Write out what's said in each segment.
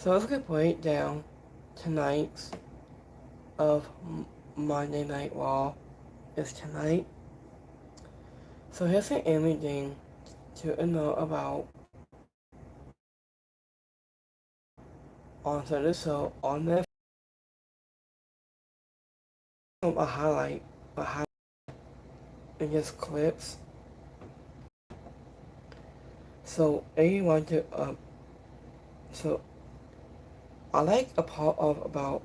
So let's get break down tonight's of Monday Night Raw is tonight. So here's an imaging to know about on the show on Netflix. A highlight, in just clips. So anyone to so I like a part of about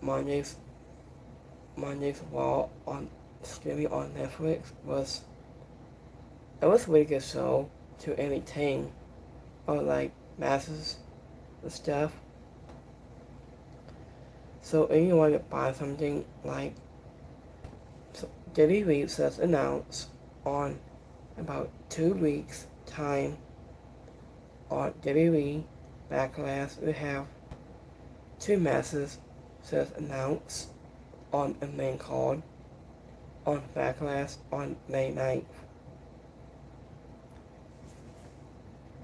Monday's Raw on streaming on Netflix was it was a really good show to entertain or like masses and stuff. So anyone to buy something like so WWE says announce on about 2 weeks time on WWE Backlash we have two matches says announce on the main card on Backlash on May 9th.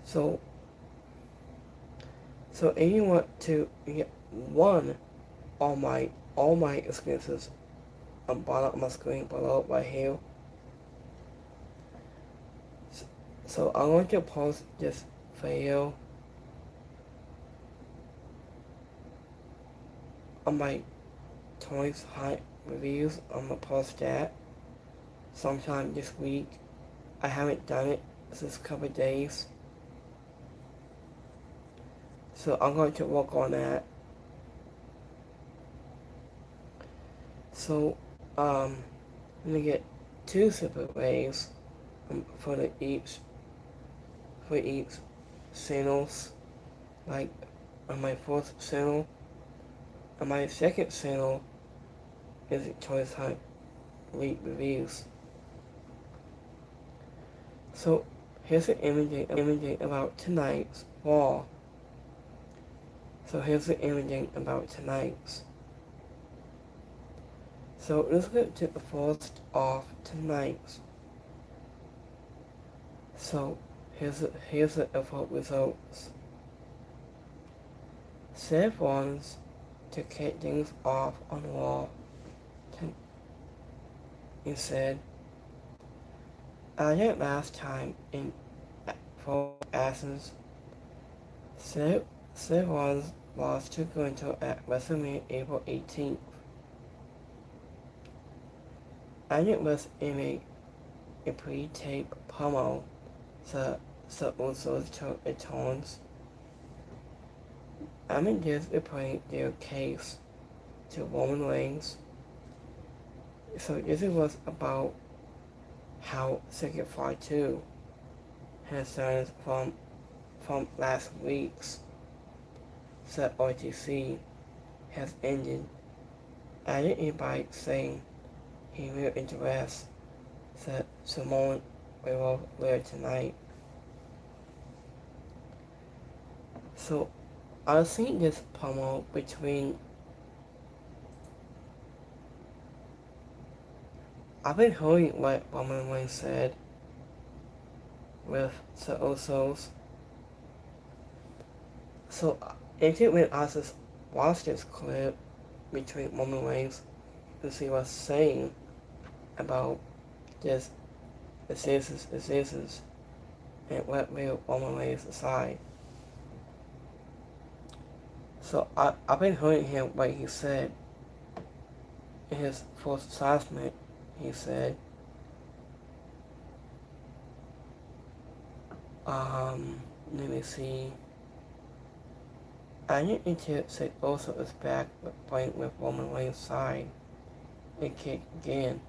So anyone to get one all my experiences on bottom of my screen below right here. So I'm going to post this video on my Toys Hunt reviews. I'm gonna post that sometime this week. I haven't done it since a couple of days. So I'm going to work on that. So I'm gonna get two separate waves for each channels. Like on my fourth channel, on my second channel is Toys Hunt reviews. So here's an imaging about tonight's Raw. So here's the imaging about tonight's. So let's get to the first off tonight's. So here's the results. Seth Rollins to kick things off on Raw. He said, I think last time in for Athens, Seth Rollins lost to Gunther at WrestleMania April 18th. Anya was in a pre-tape promo, so Usos took a turns. Anya just replaying their case to Roman Reigns. So this was about how Secret Fight 2 has started from last week's set RTC has ended. Added by saying he will address the Samoan will later tonight. So I've seen this promo between I've been hearing what Roman Reigns said with the Usos. So if you when I just watched this clip between Roman Reigns to see what's saying about this diseases and what will Roman Reigns decide. So I've been hearing him what he said in his first assessment. He said, let me see. I need to say also is back playing with Roman Reigns' side. It kicked again.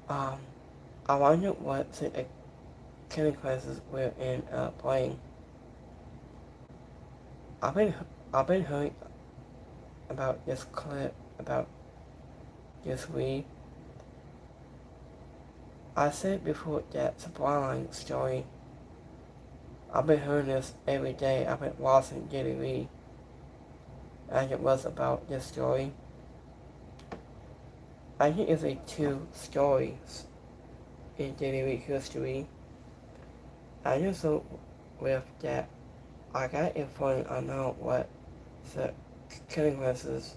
I wonder what the consequences will end up playing. I've been hearing about this clip about this week. I said before that the Bloodline story. I've been hearing this every day. I've been watching WWE as it was about this story. I think it's like two stories in WWE history. I just don't with that. I got it funny. I know what the consequences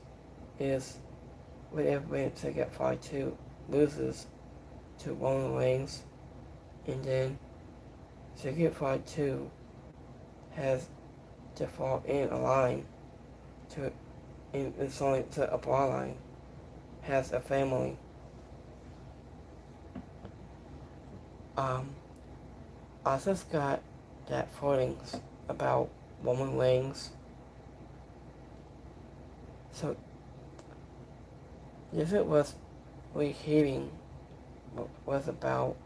is whenever Ticket Fight 2 loses to Roman Reigns, and then Ticket Fight 2 has to fall in a line to in it's only to a bloodline, has a family. I just got that feelings about Roman Reigns. So if it was reheating what was about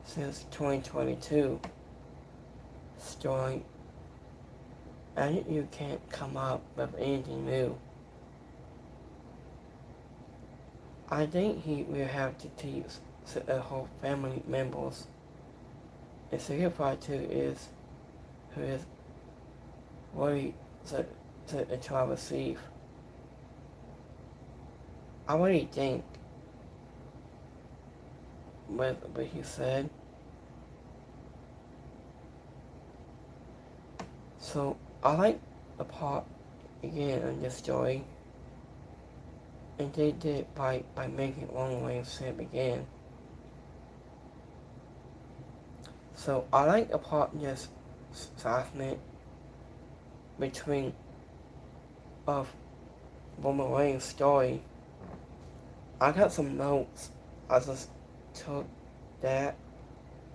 since 2022 story, and you can't come up with anything new. I think he will have to teach the whole family members. And Secret Part 2 is who is worried to try to receive. I really think with what he said. So I like the part again in this story. And they did by making Roman Reigns simp again. So I like the part in this segment between of Roman Reigns' story. I got some notes. I just took that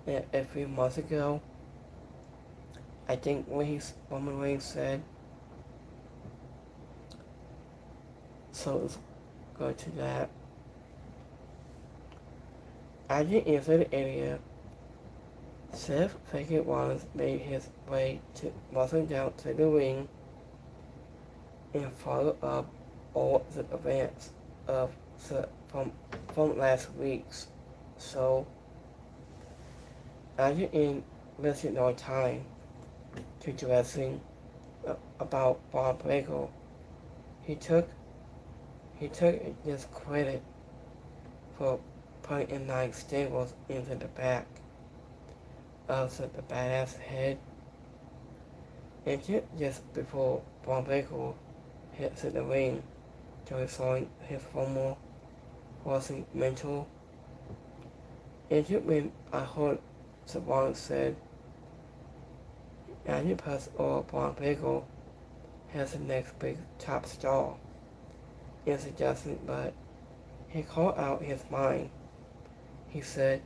a few months ago. I think when Roman Reigns said. So let's go to that. As he entered the area, Seth Fake Rollins made his way to walking down to the ring and followed up all the events of from last week's. So, as you invested no time to dressing about Bob Bagel, he took this credit for putting 9 staples into the back of the badass head, and just before Bob Bagel hits the ring to resolve his former crossing mental. And when I heard Savant said, and he passed over Bob Bagel has the next big top star in suggestion, but he called out his mind. He said,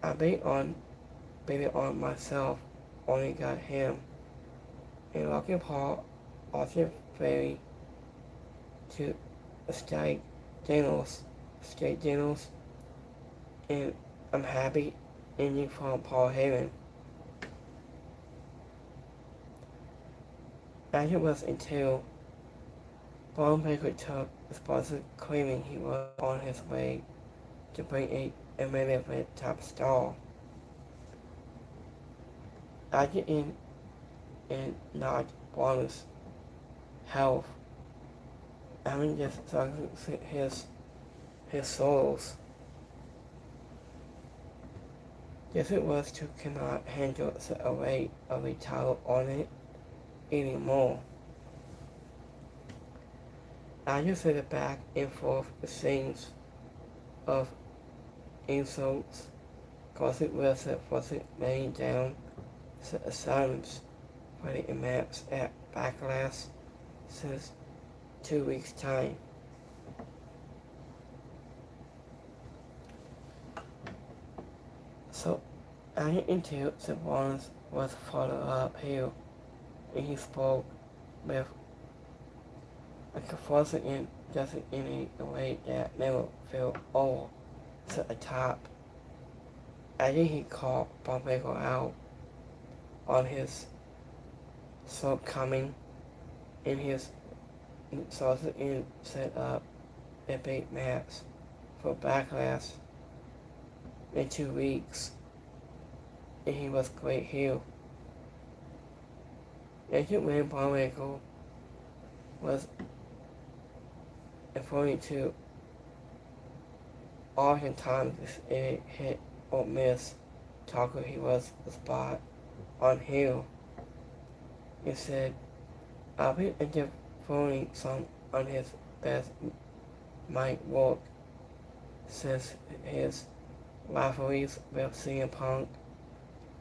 I bet it on myself, only got him. And Logan Paul also very to Skate Daniels, and I'm happy ending from Paul Heyman. As it was until Braun Baker took responsibility claiming he was on his way to bring a main event top star. After in not Braun's health, having just his souls. If it was to cannot handle the weight of a title on it anymore. I just see the back and forth scenes of insults, causing Wilson forcing laying down the assignments for the maps at Backlash since 2 weeks' time. So, I until the Barnes was followed up here, and he spoke with forcing in just in a way that never felt over to the top. I think he called Bob Bagel out on his shortcoming in his sauce and set up a big match for Backlash in 2 weeks, and he was great here. And when Bob Bagel was according to oftentimes a hit or miss talker, he was the spot on Hill. It said, I'll be interviewing some on his best mic work since his rivalries with CM Punk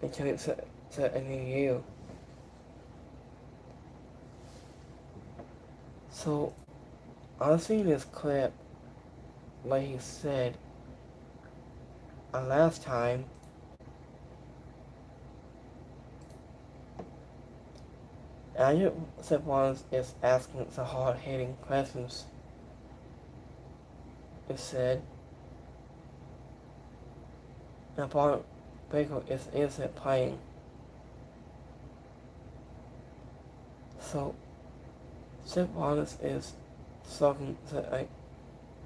until it's a new year. So, I've seen this clip where he said, last time, Andrew Seth is asking the hard-hitting questions. It said, and Braun Breaker isn't playing. So, Seth Rollins is talking to a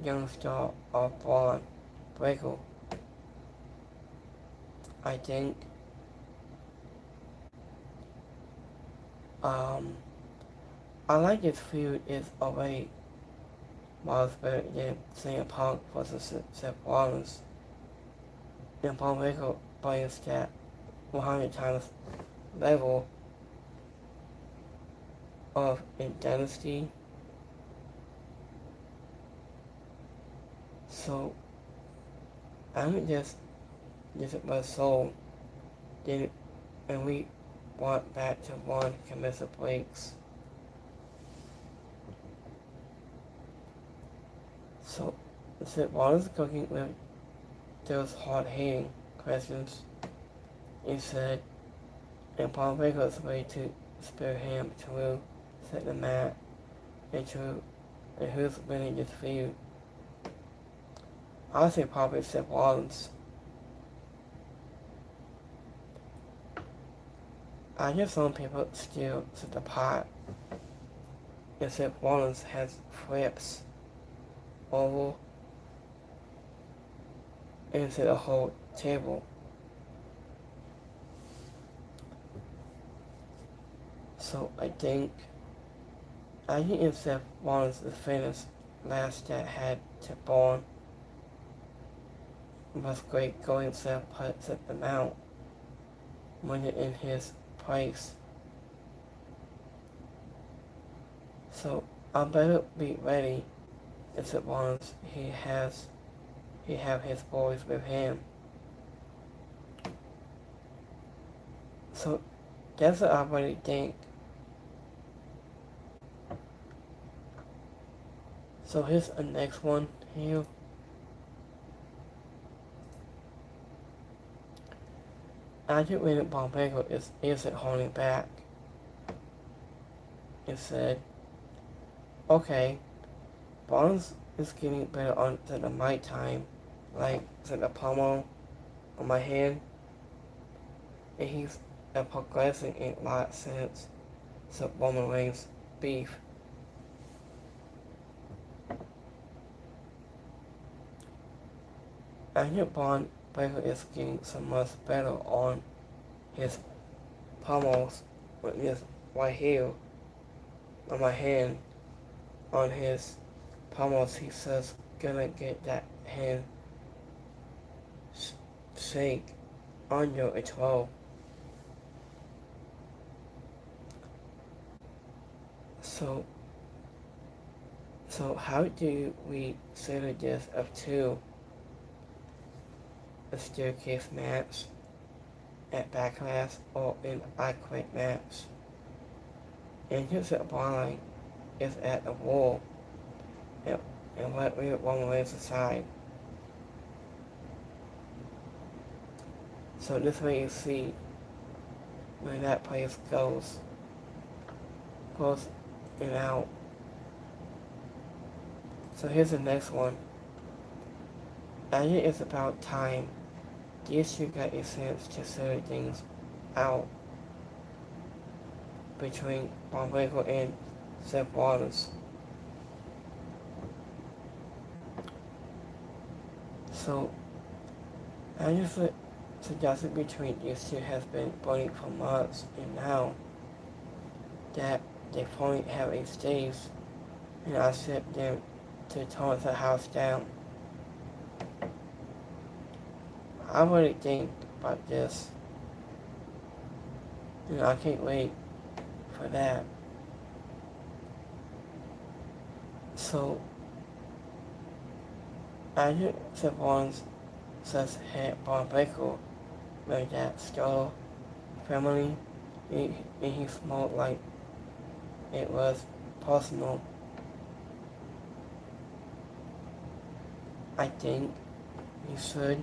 young star of Braun Breaker. I think I like this feud is already miles better than CM Punk versus Seth Rollins. And Braun Breaker plays that 100 times level of intensity. So I'm just my soul did, and we went back to one commercial breaks. So while I was cooking with those hard-hitting questions, he said, and Braun Breaker's way to spare him to set the mat and who's winning this feud. I say probably Seth Rollins. I guess some people still set the pot, and Seth Rollins has flips over into the whole table. So I think if Seth Rollins is finished last that had to Braun was great going Seth puts at the mount when it in his place. So I better be ready if Seth Rollins he have his boys with him. So that's what I really think. So here's the next one here. I just read that Braun Breaker isn't holding back. It said, okay, Braun's is getting better on the mic time, like the promo on my head, and he's progressing in a lot since Roman Reigns beef. I hear Braun Breaker is getting so much better on his promos with this right here on my hand on his promos. He says gonna get that hand shake on your 12. So how do we settle this up to a staircase match at Backlash or in a quick match? And here's the line is at the wall and let Roman Reigns aside. So this way you see where that place goes and out. So here's the next one. I think it's about time these two got a sense to sort things out between Braun Breaker and Seth Rollins. So I just suggested between these two has been burning for months, and now that they finally have a stage, and I set them to tone the house down. I really think about this. and I can't wait for that. So, Andrew Siobhan's says had Bon Baker made that Skittle family, and he smoked like it was personal. I think he should.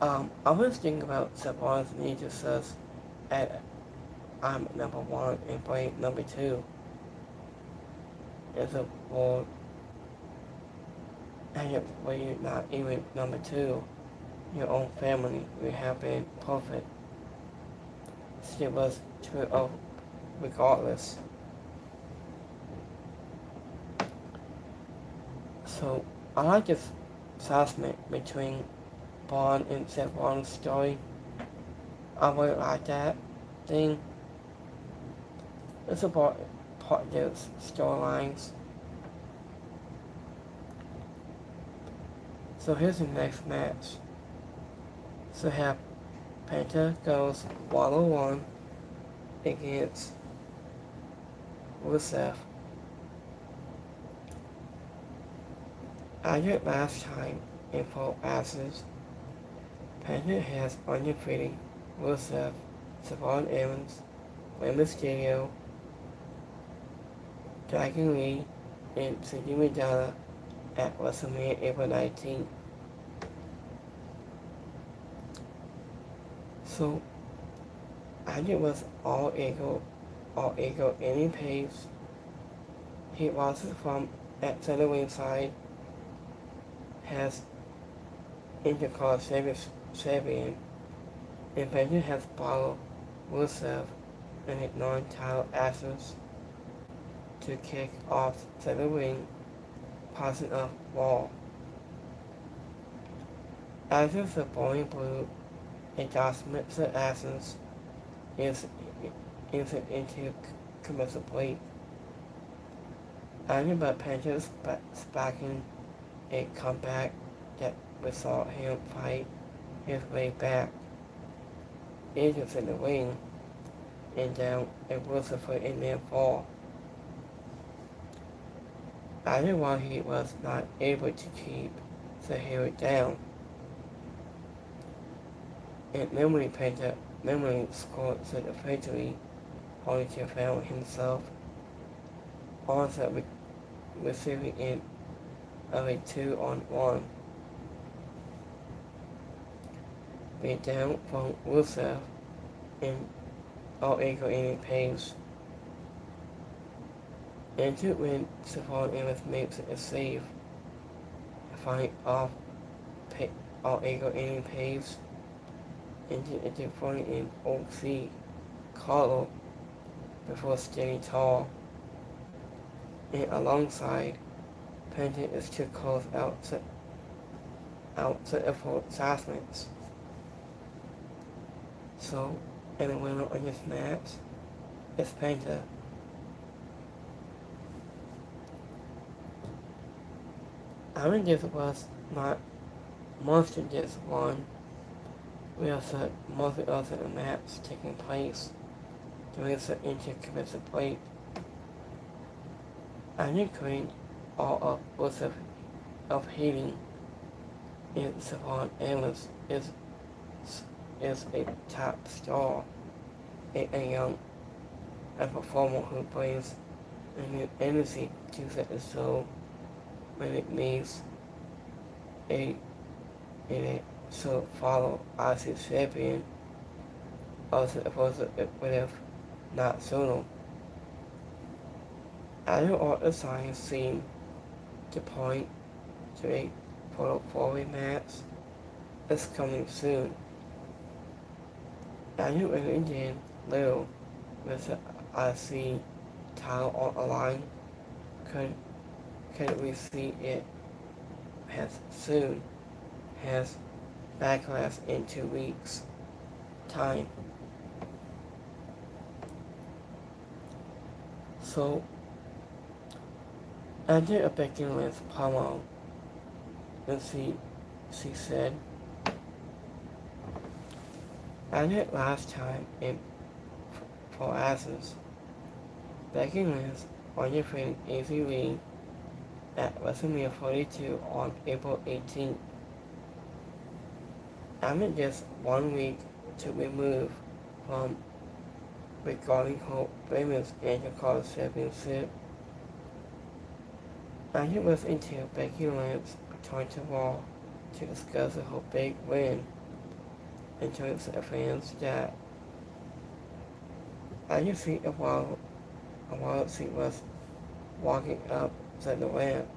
I was thinking about Siobhan's Ninja says at I'm number one and Blade number two. It's a world and where you're not even number two. Your own family would have been perfect. She was true of regardless. So I like this assessment between Bond and Siobhan's story. I really like that thing. It's about part of those storylines. So here's the next match. So have Penta goes 1-1 against Rusev. After last time in 4 matches, Penta has undefeated Rusev, Savon Evans, Rey Mysterio, Dragon Lee, and Shinji Madonna at WrestleMania April 19th. So, Andrew was all ego any pace. He was from at center ringside, has Intercall Sabian, and Benjamin has followed Rusev in a non-title access to kick off center ring, passing up Wall. After the Bowling Blue endorsement to Athens is into commercial plate. Only but Panthers backing a comeback that we saw him fight his way back into the ring and down a Lucifer in their fall. Only while he was not able to keep the hero down. And memory scored the victory, only to found himself also receiving it of a 2-on-1. Beat down from Rusev and all equal any pace. And to win, Savon Evans makes a save. Fight off all equal any pace. Into front in OC Carlo before standing tall. And alongside, Penta is too close out to avoid assessments. So, and the winner of this match is Penta. I mean, this was not most of this one. We also most of the other matches taking place during the interconnected plate. I think all of both of heating in Savon Evans is a top star, a young performer who brings a new energy to the show when it needs a so follow as his champion, also would have not sooner. Other all the signs seem to point to a photo match is coming soon. I knew an Indian little with the IC title on the line. Could we see it has soon? Has Backlash in 2 weeks' time. So, I did a Becky Lynch promo, and she said, I did last time in for Athens. Becky Lynch on defeated Izzy Lee at WrestleMania 42 on April 18th. After just 1 week to remove from regarding her famous Intercontinental Championship, and it was until Becky Lynch returned to Raw to discuss her big win and told the fans that I just see while she was walking up to the ramp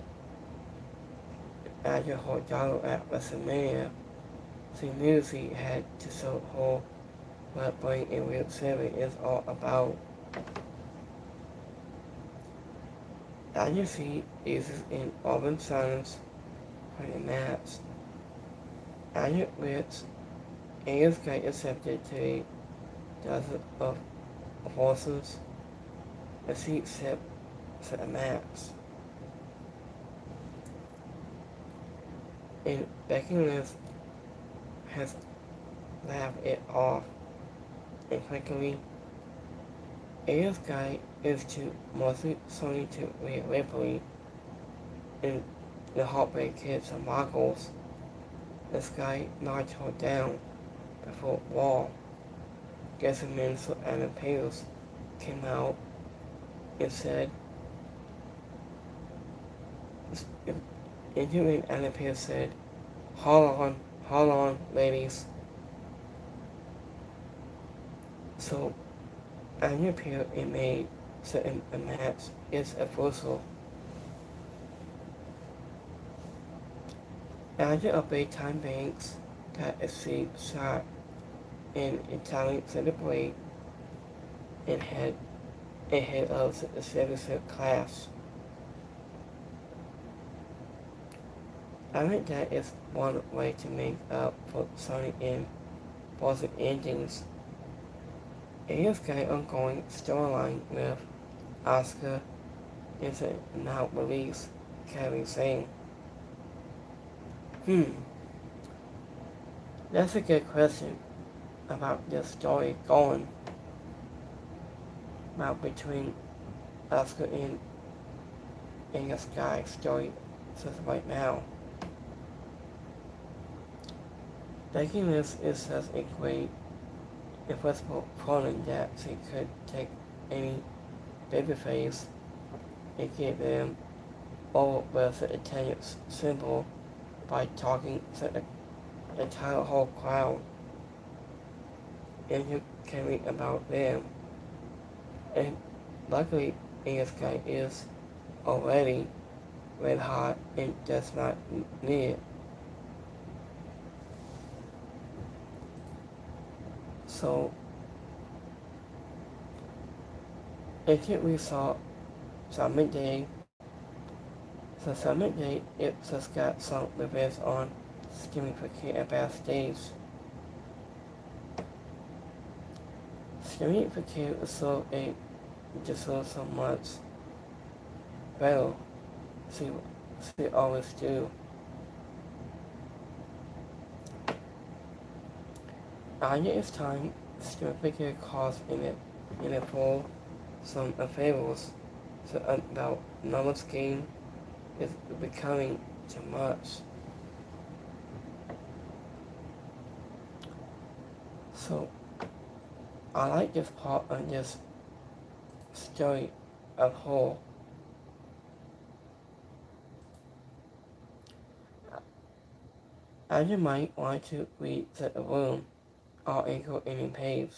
after her title at WrestleMania, she knew she had to show her what being in Real 7 is all about. After she uses in open silence for the match, after which ASK accepted to a dozen of horses, a seat set for the match. And Becky Lynch has laughed it off, and quickly, ASK is to mostly Sony to Rhea Ripley in the Heartbreak Kids and Michaels. This guy knocked her down before Raw. Guessing Minnesota Adam Pales came out and said, Interviewing Adam Pales said, hold on, ladies. So, Adam Pales it made certain the match is a fussel. After a big time Banks got a seat shot in Italian celebrate and had ahead of the 7th class. I think that is one way to make up for Sony and Boston endings. ASK ongoing storyline with Asuka is a now release, Kairi saying, that's a good question about this story going about between Asuka and ASK story says right now. Becky Lynch is such a great impossible opponent that she could take any babyface and get them all with the attendance symbol by talking to the entire whole crowd and caring about them. And luckily ASK is already red hot and does not need it. So, until we saw Summit Day, so Summit Day, it just got some revenge on Skimming for Kid at backstage. Skimming for Kid was so so much better. She always do. Anya is time Skimming for Kid caused in it for some favors. So about Noma's game is becoming too much. So I like this part of this story of whole. As you might want to read the room or equal any page.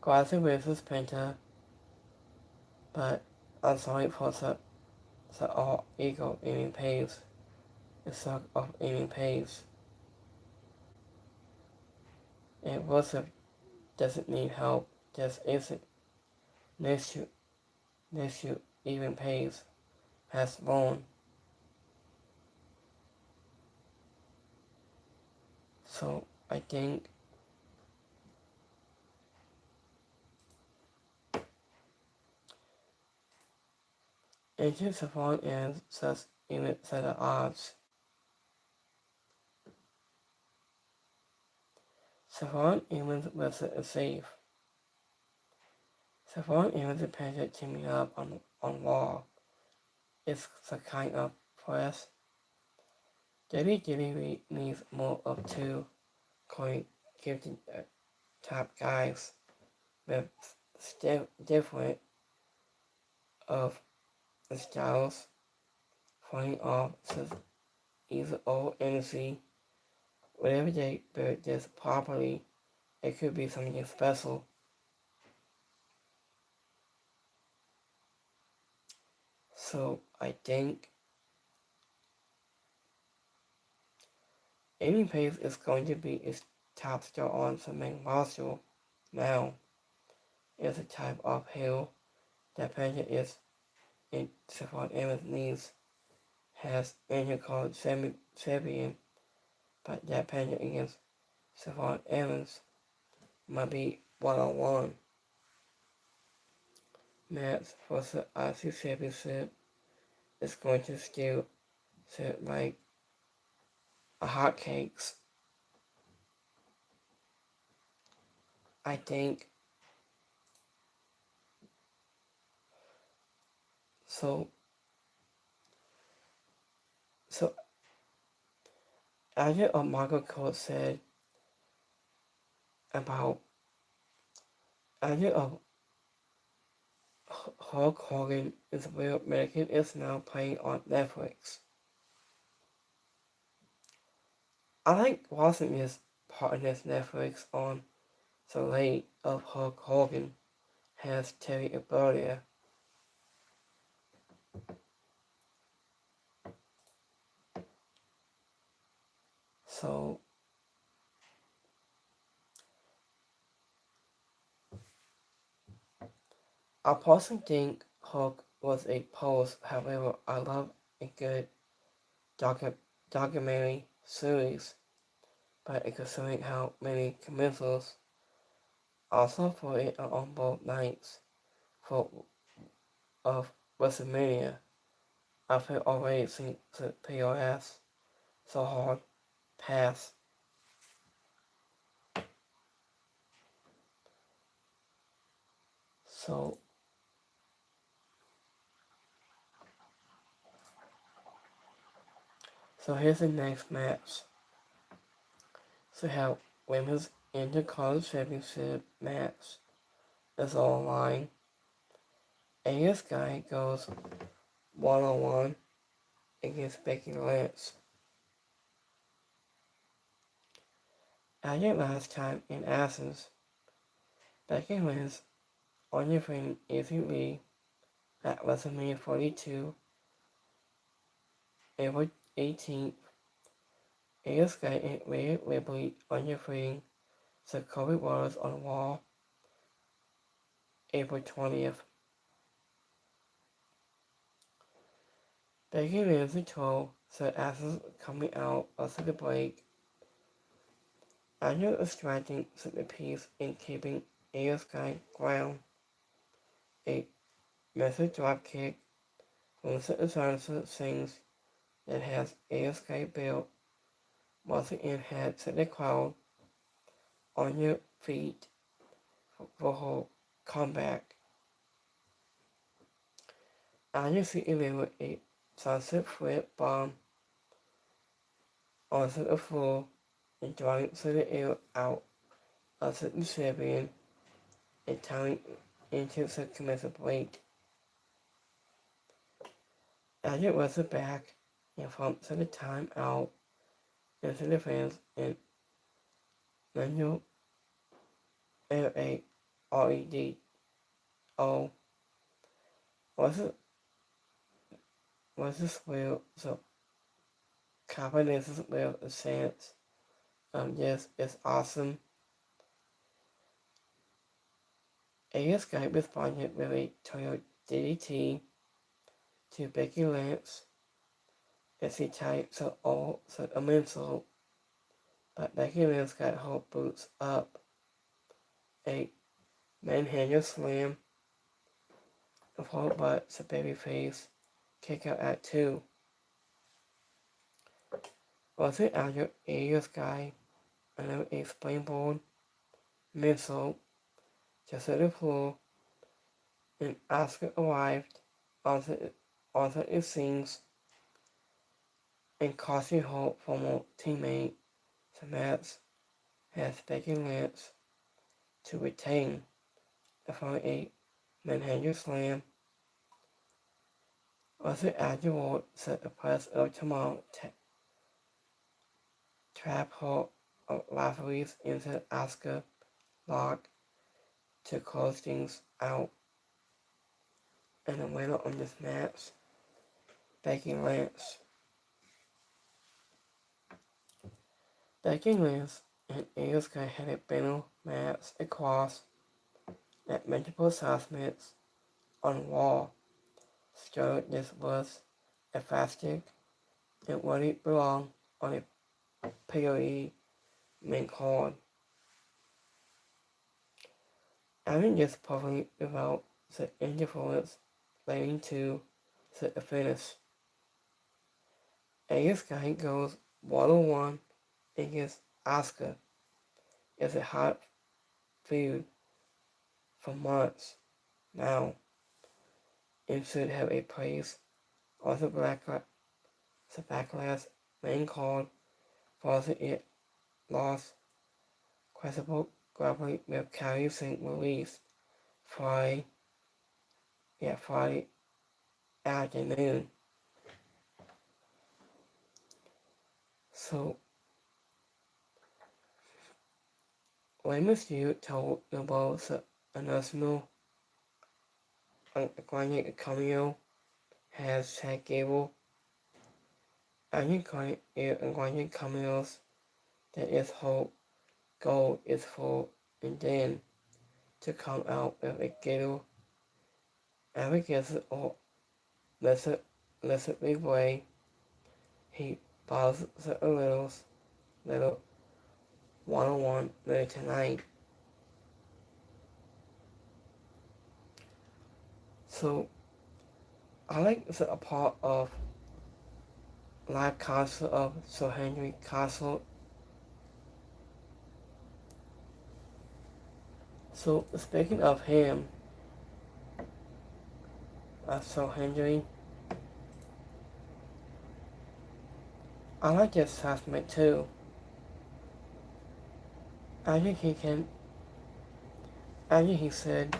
Grassy versus Penta, but I'm sorry for the all equal any page. The suck of any page. And Rusev doesn't need help, just isn't. Next to even page has won. So I think it's just as long as such even set of odds. Savon Evans was safe. Savon Evans appeared teaming up on Raw. It's the kind of press. WWE needs more of two gifted top guys with different of styles playing off either old energy. Whatever they build this properly, it could be something special. So I think Amy Page is going to be its top star on the main roster now. It's a type of heel that Page is in support Emma's needs has Angel called Sabian, but that Page against Savon Evans might be one-on-one match for the IC Championship is going to still sit like a hotcakes. I think so. So after Michael Cole said about after Hulk Hogan is Real American is now playing on Netflix. I like watching this part of this Netflix on the late of Hulk Hogan has Terry Bollea. So I personally think Hulk was a pose, however I love a good documentary series, but considering how many commercials also for it on both nights of WrestleMania, I feel already seen the POS so hard pass. So here's the next match. So we have women's Intercontinental Championship match is online. Aya Sky goes one-on-one against Becky Lynch. After last time in Athens, Becky Lynch on your friend Izzy Lee at WrestleMania 42, April 18th. Aya Sky and Rhea Ripley on your friend the Kobe Waters on Raw, April 20th. Becky Lynch told the Athens coming out of the break. After extracting the piece and keeping Aya Sky ground, a massive dropkick from the Johnson sings that has Aya Sky built once again had set the crowd on your feet for her comeback. After she delivered a sunset flip bomb onto the floor and driving to the air out of the champion and turning into the commercial break. After it was back and from the time out into the fans and manual LAREDO was this wheel so combinations with a chance. Yes, it's awesome. Aya Sky responded with a Toyo DDT to Becky Lynch as he tied so immensely, but Becky Lynch got her boots up. A manhandle slam followed by the babyface kick out at 2. Was it after Aya Sky and a springboard missile just at the floor, and Asuka arrived onto the scenes and causing hope from her teammate Samantha has Becky Lynch to retain the 48 Manhattan Slam. Also afterward set the press of tomorrow trap her referees into Asuka lock to close things out. And the winner on this match, Becky Lynch. Becky Lynch and Asuka had a battle match across at multiple assessments on Raw. So this was a fastic and what it belonged on a PoE main card. Having this probably without the interference leading to the finish. Asuka goes 1-1 against Asuka. It's a hot feud for months now and should have a place on the Backlash main card for it lost credible grappling with Kairi Sane released Friday afternoon. So Rey Mysterio told the world that a national Iconic Cameo has Chad Gable. Iconic Cameos that its whole goal is for and then to come out with a Gable advocacy or illicitly way. He bows a little 1-on-1 later tonight. So I like a part of live concert of Sir Henry Castle. So speaking of him, Sir Henry, I like this assessment too. After he said,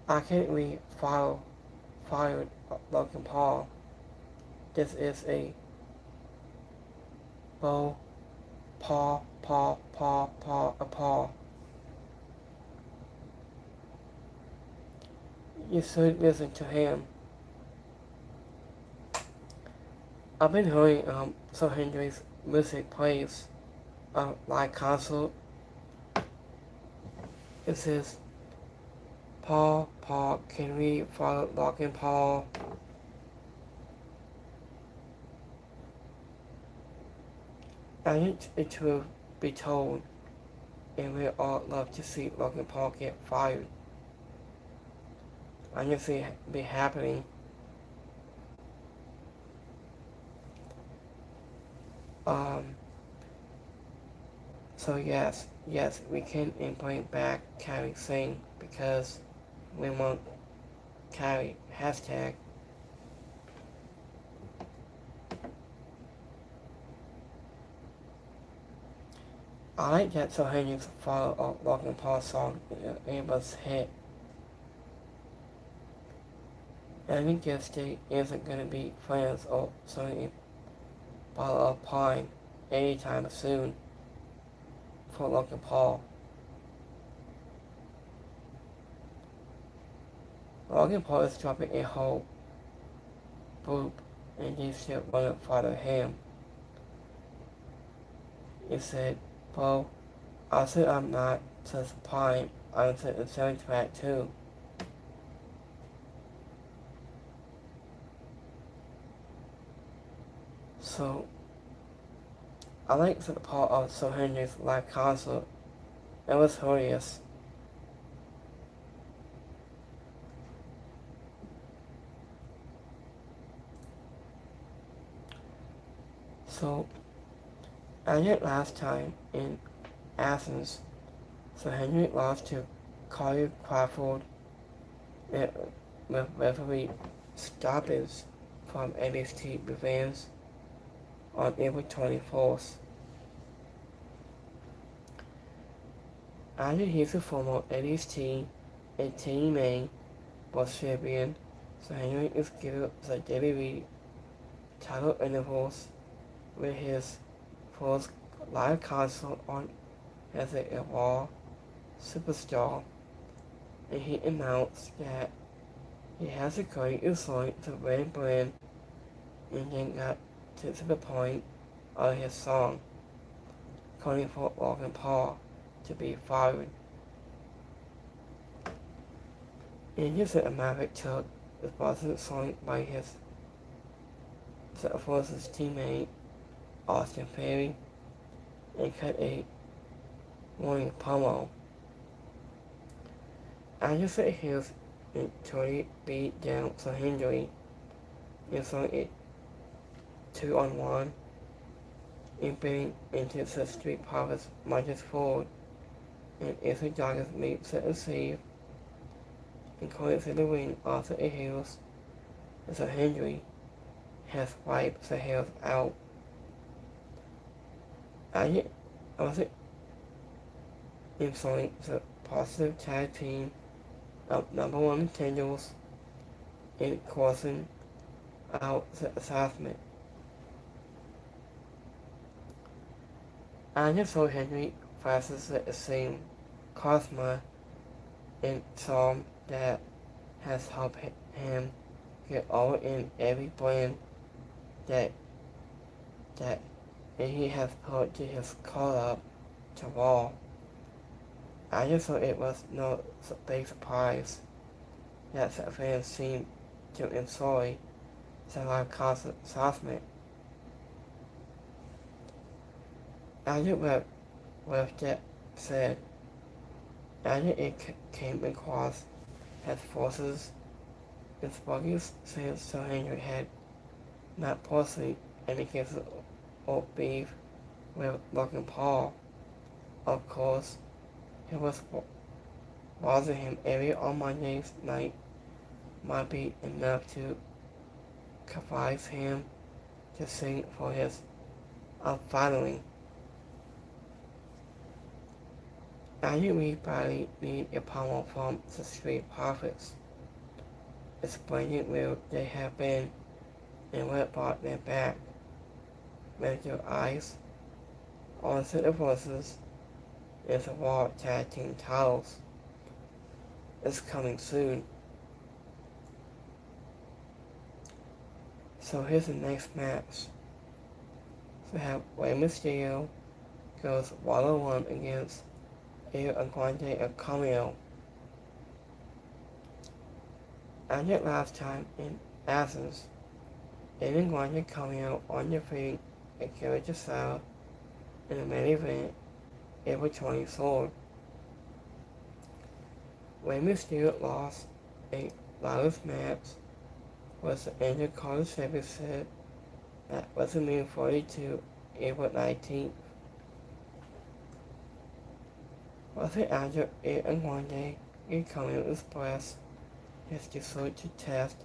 I can't really fired Logan Paul. This is a Paul. You should listen to him. I've been hearing Sir Henry's music plays live concert. It says, Paul, can we follow Logan Paul? I think it should be told, and we all love to see Logan Paul get fired. I can see it be happening. So yes, we can bring back Kairi Sane because we want Kairi hashtag. I like that Sir Henry's follow-up Logan Paul song. It was hit. And I think this state isn't going to be friends or something follow-up pine anytime soon for Logan Paul. Logan Paul is dropping a whole group and they should want to follow him. He said, well, I said I'm not just pine, I'm the soundtrack too. So, I like the part of Sir Henry's live concert. It was hilarious. So, I did last time, and Athens, so Henry lost to Collier Crawford with referee stoppage from NXT Revenge on April 24th. After his former NXT and TNA was champion, so Henry is given the WWE title intervals with his first live concert on as a Raw superstar, and he announced that he has a great influence to Red Brand, and then got to the point of his song, calling for Logan Paul to be fired. In his Maverick took the Boston song by his Forces teammate Austin Theory and cut a warning promo. Anderson Hills and Tori beat down Sir Henry and saw it 2-on-1 and beating into the Street Profits marches forward and Izzy Doggins meets the save and calls in the ring after a Hills and Sir Henry has wiped the Hills out. I was influencing the positive tag team of #1 contenders in causing out the assessment. Anya saw Henry versus the same Cosma in song that has helped him get over in every brand that he has put to his call up to Raw. I just thought it was no big surprise that the fans seemed to enjoy the live concert announcement. After with that said, after it came across his forces, the Sparkies said Sir Henry had not personally any cases of beef with Logan Paul. Of course, it was bothering him every on Monday night might be enough to convince him to sing for his unfollowing. Andy Reid probably need a promo from the Street Profits, explaining where they have been and what brought them back. With your eyes on the Forces is the Raw Tag Team titles. It's coming soon. So here's the next match. So we have Rey Mysterio goes 1-on-1 against El Aguante of Cameo. After last time in Athens, El Aguante Cameo on your feet and carried yourself in the main event April 24th. Rey Mysterio lost a ladder match was the Intercontinental Championship at WrestleMania 42 April 19th. Was it after it and one day it Cameo expressed his desire to test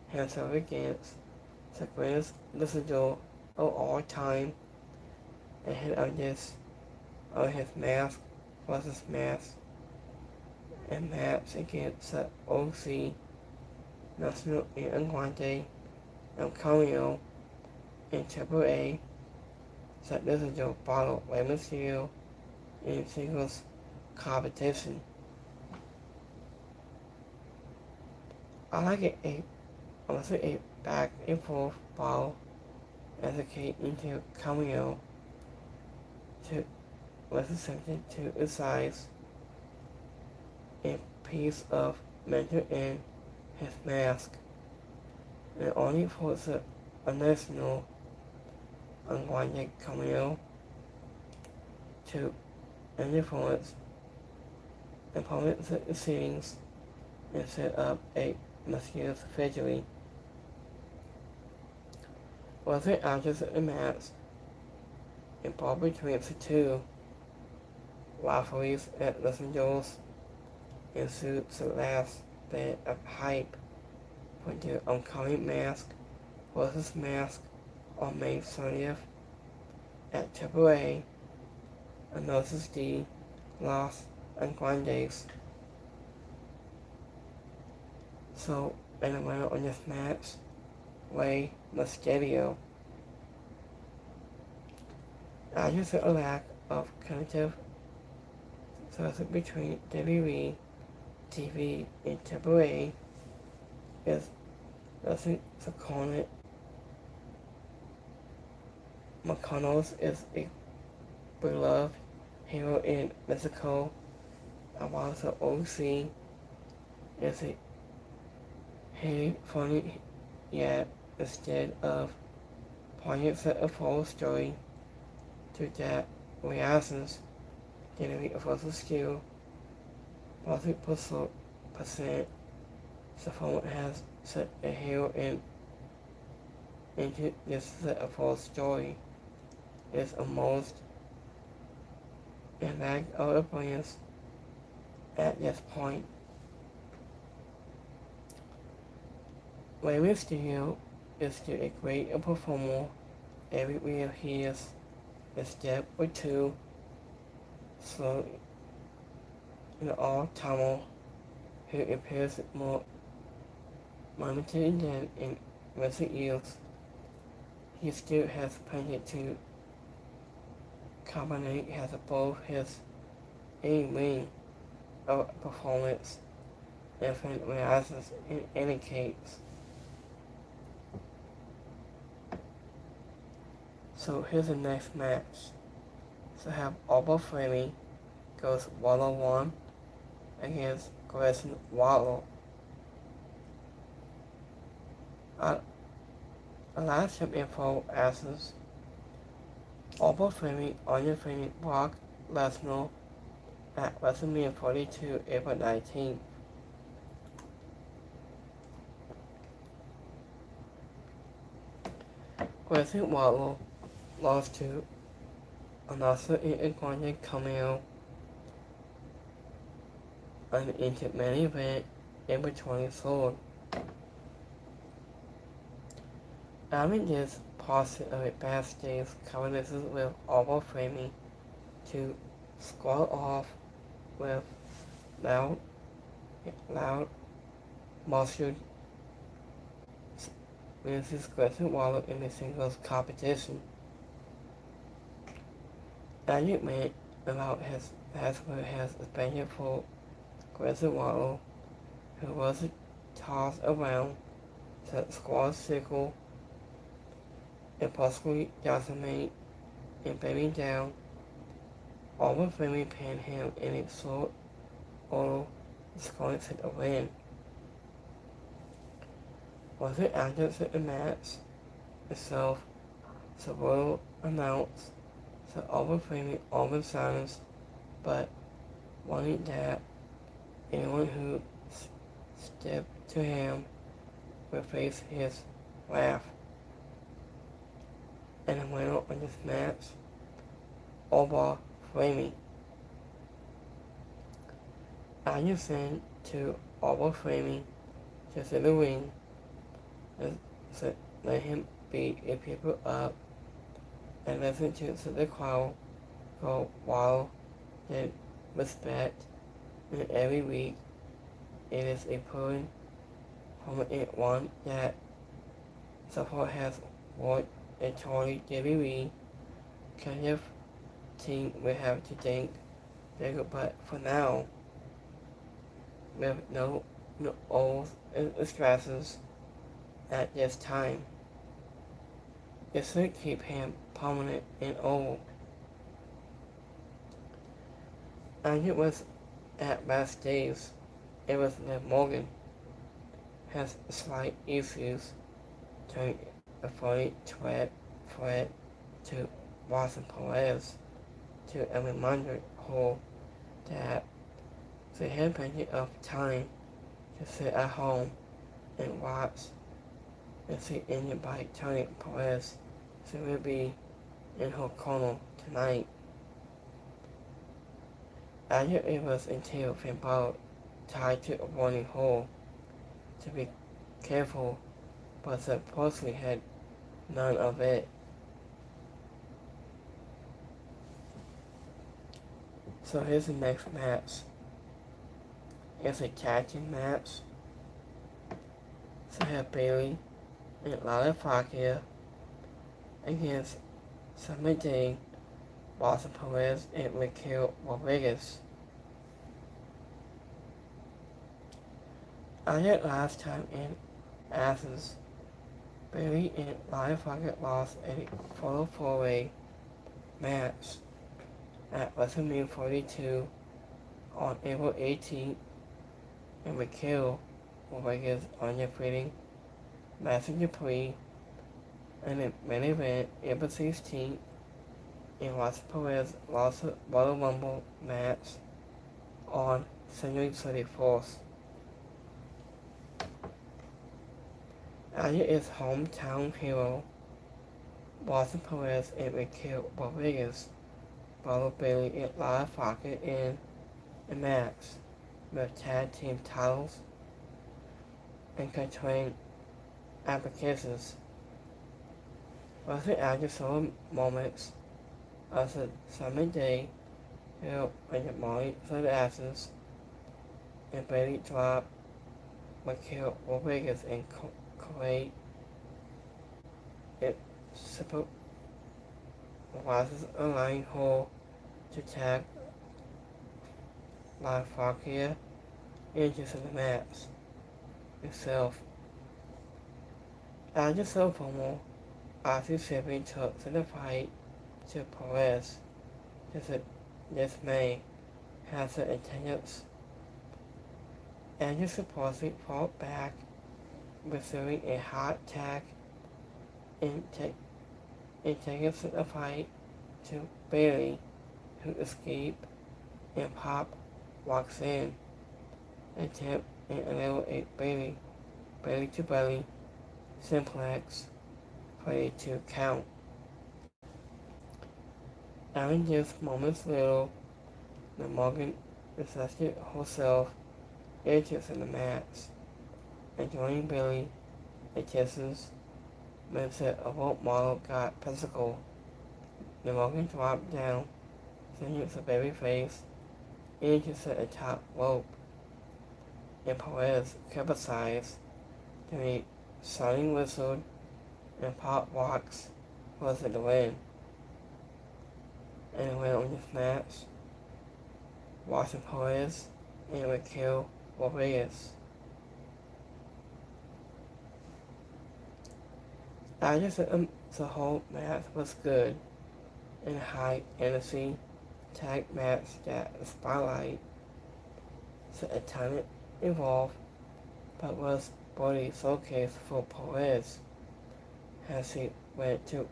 himself against the greatest luchador of all time ahead of his mask versus mask and match against the OC National Aguante and Cameo in Triple A. The luchador battled Rey Mysterio in singles competition. I like a back and forth battle as a key into Cameo to was attempted to excise a piece of metal in his mask, and only for the national unwanted Cameo to influence opponents' settings and set up a mysterious victory. Was it after the match involved between the two? rivalries at Los Angeles ensued the last bit of hype for the upcoming Mask versus Mask on May 30th at AAA, announces the Los Angeles. So, in the winner on this match, Rey Mysterio. After a lack of connective service between WWE, TV, and AAA, is Wrestling Secondment. McConnell is a beloved hero in Mexico, and while the OC is a hated funny yet instead of poignant set of full story to that reactions generate a further skill, 40% the phone has set a hero into this set of full story is almost a lack of appearance at this point. Rey Mysterio is still a great performer everywhere he is a step or two slow in all-timer who appears more limited than in recent years. He still has plenty to combinate has both his in-ring performance and fan reactions indicates. So here's the next match. So have Alba Flamey goes 1-on-1 against Grayson Waller. Last time info asks Alba Flamey, Anya Flamey, Brock Lesnar at WrestleMania 42, April 19th. Grayson Waller lost to another Iguana cameo and into main event April 23rd. Alan is posted a backstage conversation with Alba Flamey to square off with loud muscular versus Grayson Waller in the singles competition. Argument about his password has expanded for Grayson Waller, who was tossed around the squad circle and possibly decimate and bearing down. Alba Flamey pinned him in a short order, scoring a win. Was it after the match itself, the Royal announced the Alba Flamey almost silence, but wanting that anyone who stepped to him would face his wrath. And the winner of this match, Alba Flamey. Anderson to Alba Flamey just in the ring and let him beat a people up and listen to the crowd go wild and respect. And every week it is a pulling from it one that support has worked a totally WWE kind of team we have to think bigger, but for now with no old stresses at this time. It should keep him prominent and old. And it was at backstage, it was that Morgan has slight issues turning a funny threat to Boston Perez to a reminder her that they had plenty of time to sit at home and watch and see anybody Tony Perez, so will be in her corner tonight. After it was until Finn Balor tied to a warning hole to be careful, but supposedly had none of it. So here's the next match. It's a tag team match. So we have Bayley and Lana Fakir against Summer Day, Boston Perez, and Raquel Rodriguez. After last time in Athens, Bayley and Lana Fakir lost a Fatal 4-Way match at WrestleMania 42 on April 18th, and Raquel Rodriguez on defeating Messenger Dupree in the main event April 16th, and Ross Perez lost the Royal Rumble match on January 34th. After its hometown hero, Boston Perez and Raquel Rodriguez followed Bayley and Lana Fakir in a match with tag team titles and containing applications. Russell after several moments of the Summit Day held in the Molly for the Asses, and Bayley dropped Raquel Rodriguez and Corey. It supervises a line hole to tag Lana Fakir into the match itself. After so formal, Ozzy Shipping took to the fight to Perez. This May has the attendance, and he supposedly fought back, receiving a hot tag and taking the fight to Bayley, who escaped, and Pop walks in, attempt and enable a Bayley to belly simplex for a 2 count. After just moments later, the Morgan assisted herself enters in the match, and joining Bayley, the kisses meant that a rope model got physical. The Morgan dropped down, sending the babyface into the top rope, and Perez capitalized to a sounding whistle, and Pop walks was the win. And the winner of this match, Boston Perez and Raquel Rodriguez. After the whole match was good and high energy tag match that the spotlight the talent involved, but was body showcase for Perez as he went to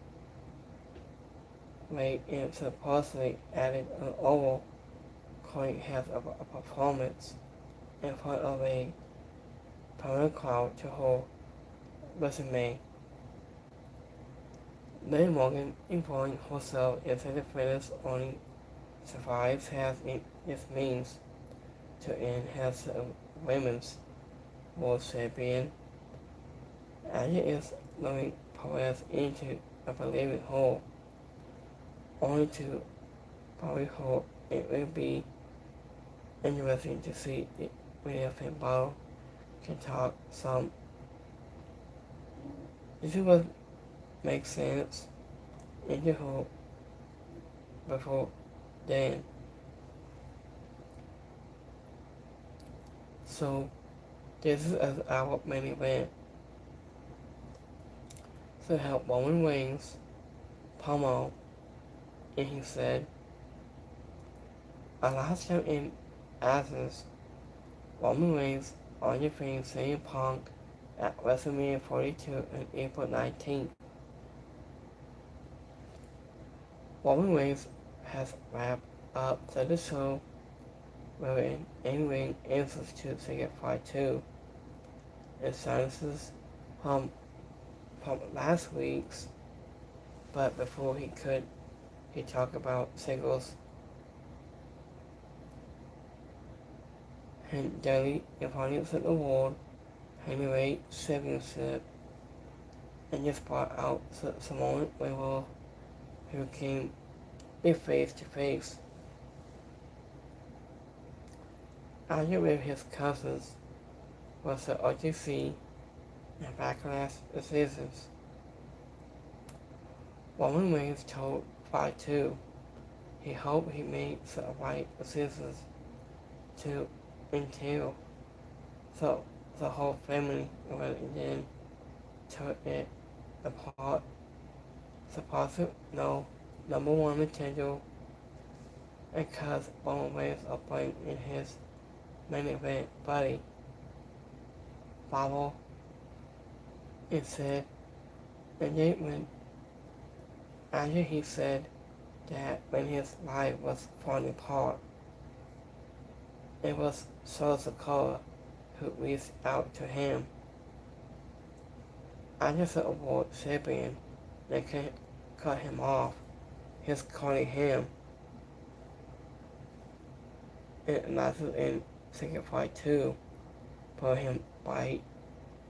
late and supposedly added an oval calling half of a performance in front of a permanent crowd to hold resume. Then Morgan, involving herself into the finish, only survives has its means to enhance the women's world champion, and it is luring Perez into a believing hole, only to probably hope it will be interesting to see if Finn Balor can talk some. This is what makes sense in the hope before then. So this is our main event. So help Roman Reigns promo, and he said, last time in Athens, Roman Reigns on defeating CM Punk at WrestleMania 42 on April 19th. Roman Reigns has wrapped up the show with an in-ring answers to Ticket Fight 2 and silences from last week's, but before he talked about singles. and daily opponents of the world, heavyweight championship, and just brought out Samoan Werewolf, who came a face-to-face. Argued with his cousins was the RTC and Backlash decisions. Roman Reigns told Fight 2 he hoped he made the right decisions to entail so the whole family rather than to it apart. Supposed no number one potential because Roman Reigns are playing in his main event buddy Bible. It said, and then when after he said that when his life was falling apart, it was Solo Sikoa who reached out to him. After the award champion, they cut him off. He's calling him. It lasted in Secret Fight 2 for him bite.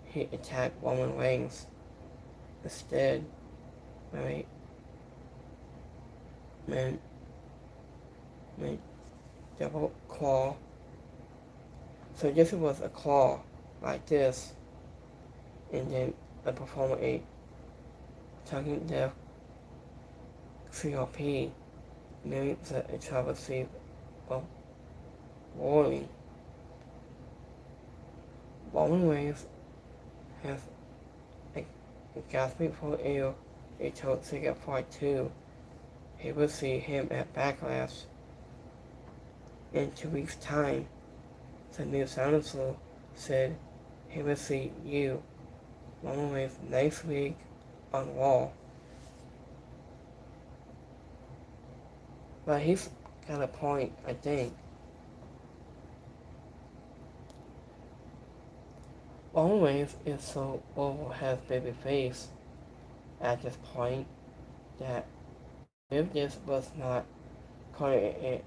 He attacked Roman Reigns. Instead, when double claw. So this was a claw like this, and then the performer a talking death COP, nearly the controversy of rolling. Roman Reigns has a gasping for air. He told Secret Fight 2 he will see him at Backlash in 2 weeks' time. The new announcer said he will see you, Roman Reigns, next week on Raw. But he's got a point, I think. Roman Reigns is so over has babyface at this point that if this was not cutting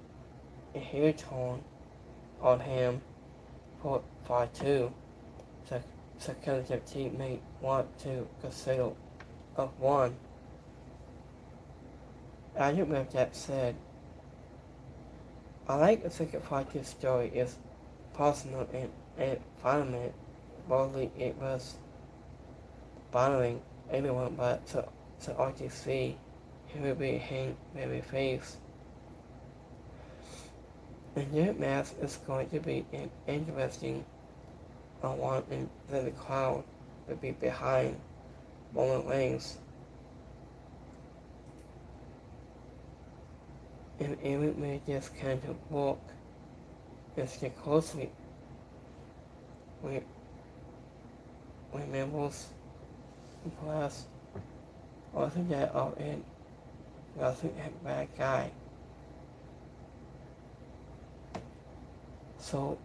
a hair tone on him for Fight 2, the competitive team may want to consider of one. After with that said, I like the Secret Fight 2 story is personal and fundamental. Boldly it was bothering anyone but the RTC who will be hanged babyface. And their match is going to be interesting on one, and then the crowd will be behind Roman Reigns. And even when this kind of work and stick closely remembers the class also that are in wasn't a bad guy. So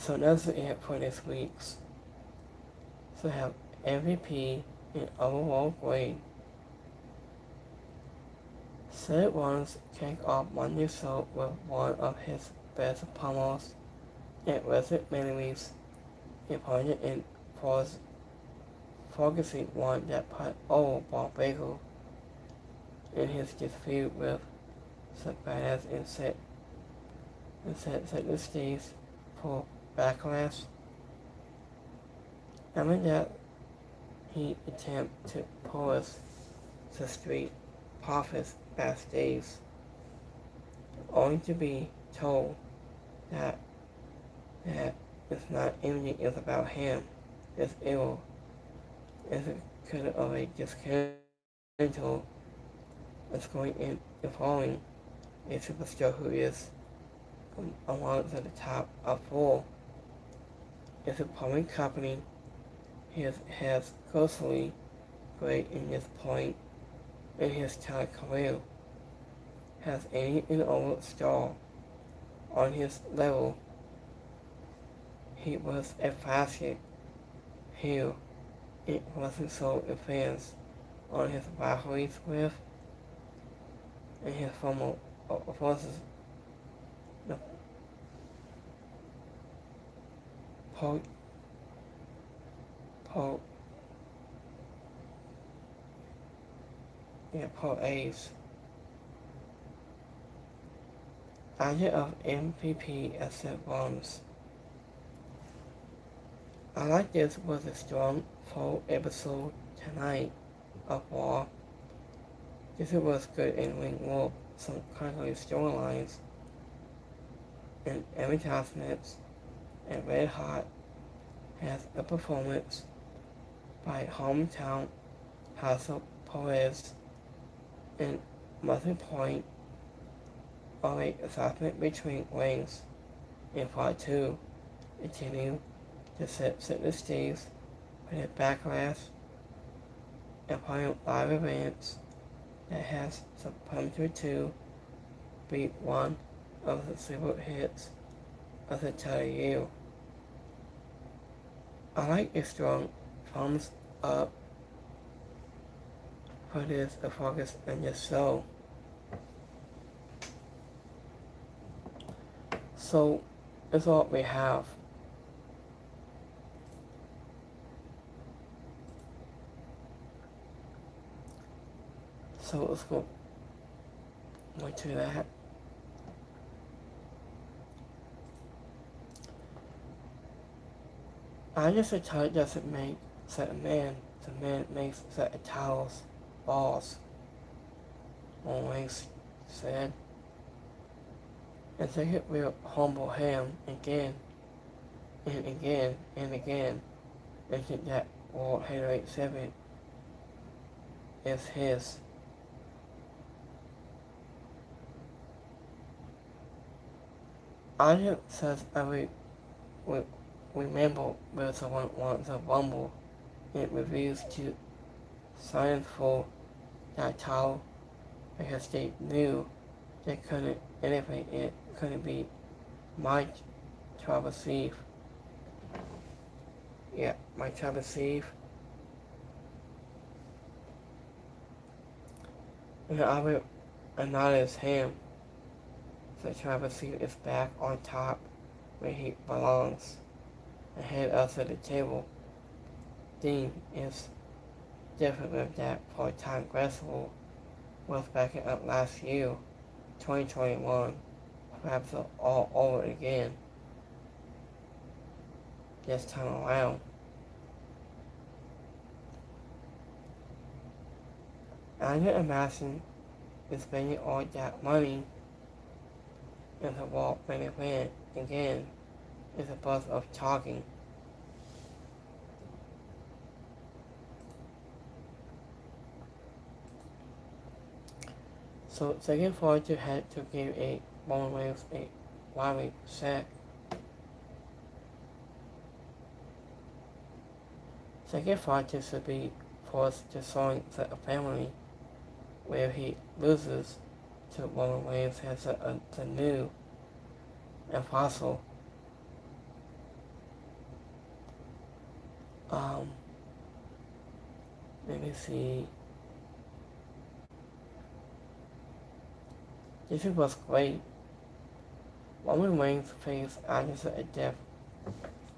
that's it for this week's. So have MVP in overall grade. Seth Rollins kicked off Monday's show with one of his best promos at WrestleMania's opponent in focusing one that put over Bob Bagel in his dispute with Badass and set the stage for Backlash. After that, he attempted to pose the Street Profits backstage, only to be told that it's not anything is about him. It's ill. It's kind of a disconnected. It's going in the following a superstar who is among the top of 4. It's a plumbing company. He has closely great in this point in his entire career. Has any and all star on his level. He was a classic heel. It wasn't so advanced on his rivalries with and his former forces. Paul, Paul, Paul A's. Idea of MVP asset bombs. I like this was a strong full episode tonight of War. This was good in Wing Wolf, some currently storylines and advertisements, and Red Hot has a performance by Hometown House of Perez and Mother Point of a assessment between Wings in Part 2 continue to set the stage for the backlash upon live events that has supposed to be one of the super hits of the entire year. I like a strong thumbs up for this to focus on your soul. So that's all we have. So let's go to that. I just a tie doesn't make set a man. The man makes set of towels, balls. Always said. And think it will humble him again and again and again. And think that World Heavyweight 7 is his. I just says every remember where someone wants a rumble. It refused to sign for that title because they knew they couldn't elevate it, couldn't be Mike Travis Eve. Yeah, Mike Travis Eve. And the other another is him. So Travis Eve is back on top where he belongs. Ahead of the table. Dean is different with that part-time wrestler was backing up last year, 2021, perhaps all over again. This time around. I can imagine spending all that money in the World main event again is a buzz of talking. So second forward to head to give a Roman Reigns a wide set. Second forward to be forced to join the family where he loses to Roman Reigns as the new apostle. Let me see. This was great. Roman Reigns faced Anderson a depth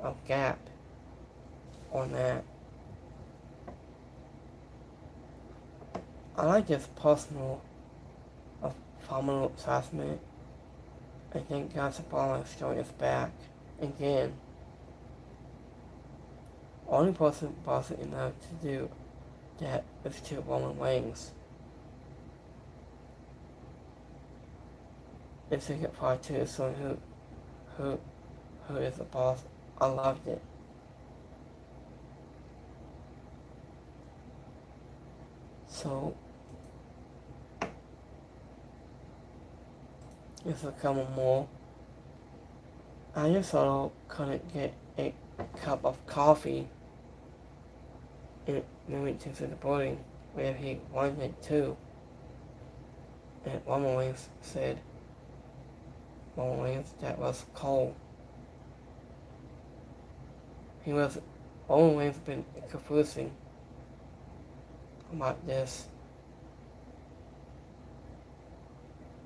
of gap on that. I like this personal of phenomenal assessment. I think God's Ball showing his back again. Only person bossy enough to do that is two Roman Reigns. It's a good part two, someone who is the boss. I loved it. So this will come more. I just sort of couldn't get a cup of coffee and we went to the building where he wanted to. And Roman Reigns said, Roman Reigns, that was cold. Roman Reigns been confusing about this.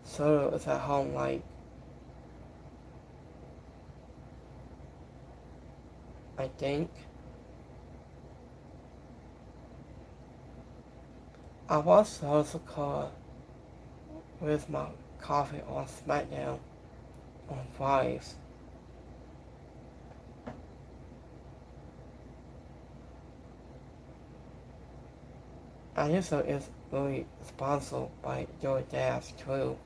Soto is at home like, I think. I was also called with my coffee on SmackDown on Fridays. I also is really sponsored by DoorDash too.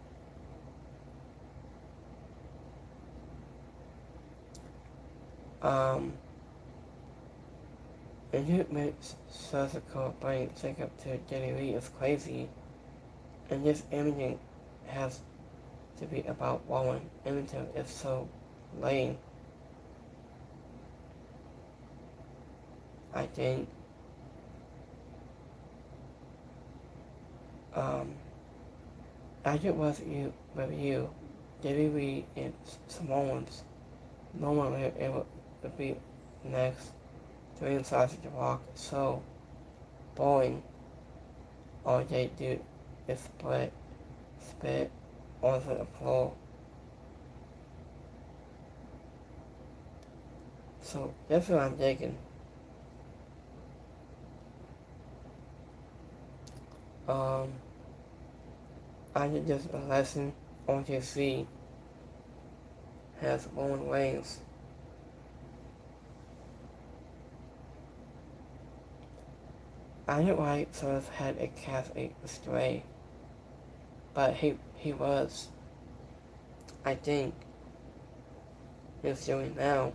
Um, and you makes surgical brain checkup to Jenny Lee is crazy, and this imaging has to be about woman. Imaging is so lame. I think. Um, as it was you with you, Jenny Lee and Samoans normally it would be next to inside the rock, so boring. All they do is spit onto the floor. So that's what I'm thinking. Um, I did just a lesson on JC has Roman Reigns. I didn't like Seth had a cast a stray, but he was. I think he's doing now.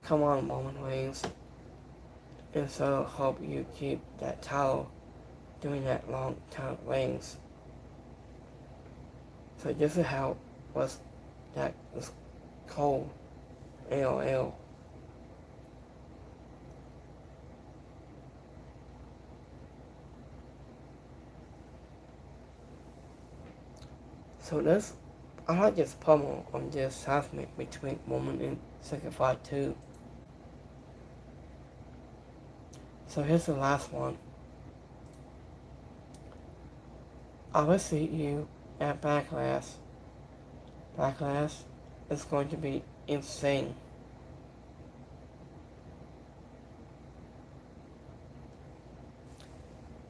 Come on, Roman Reigns. And so hope you keep that title doing that long time reigns. So this is how was that was cold. LOL. So this I like this promo on this segment between Woman and Sacrifice 2. So here's the last one. I will see you at Backlash. Backlash is going to be insane.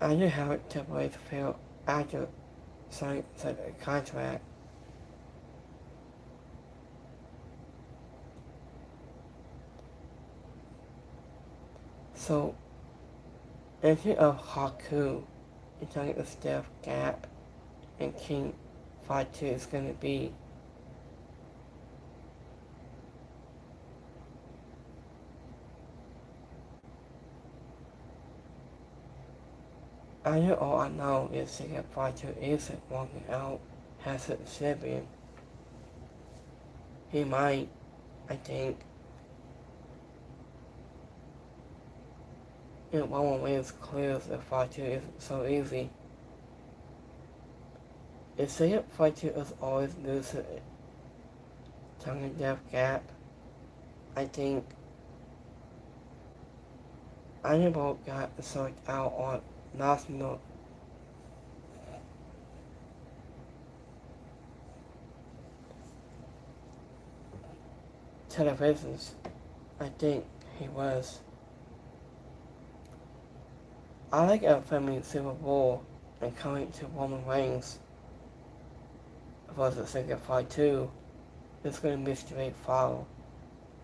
I knew how Triple H felt after signing such a contract. So, instead of Haku, you're talking the Steph Gap and King Fight 2 is going to be. I know all I know is that Fight 2 isn't walking out as a champion. He might, I think. And Roman Reigns clears if Fight 2 isn't so easy. If Second Fight 2 is always lose to Tongue and Death Gap, I think Animal got sorted out on national televisions. I think he was. I like a family Super Bowl and coming to Roman Reigns versus Sega Fight 2 is going to be straight follow.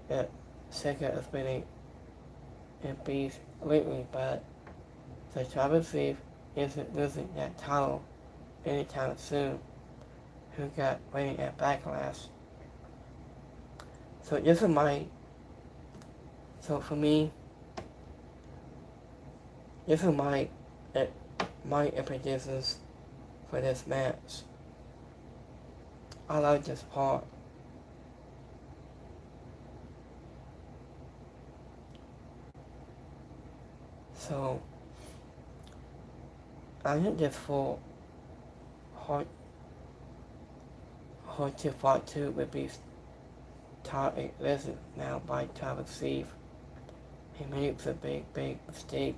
That Sega has been a beast lately, but the Travis Eve isn't losing that title anytime soon. Who got waiting at Backlash. So this is so for me, this is my predictions for this match. I like this part. So I think this for hard to fight too would be started listen now by Travis Eve. He makes a big mistake.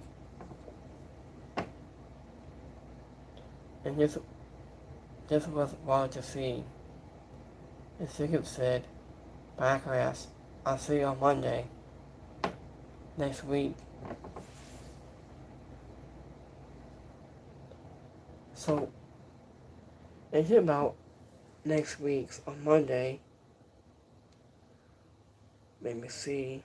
And this was wild to see. The second said, Backlash. I'll see you on Monday next week. So, thinking about next week's on Monday, let me see.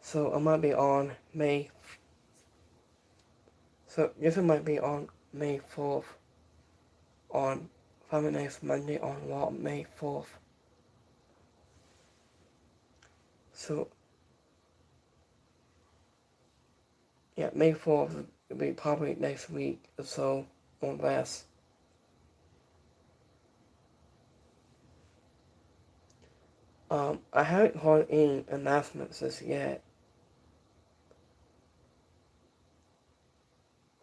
So I might be on May. So this might be on May 4th. On Family next Monday on May 4th. So yeah, May 4th will be probably next week or so or less. I haven't heard any announcements as yet.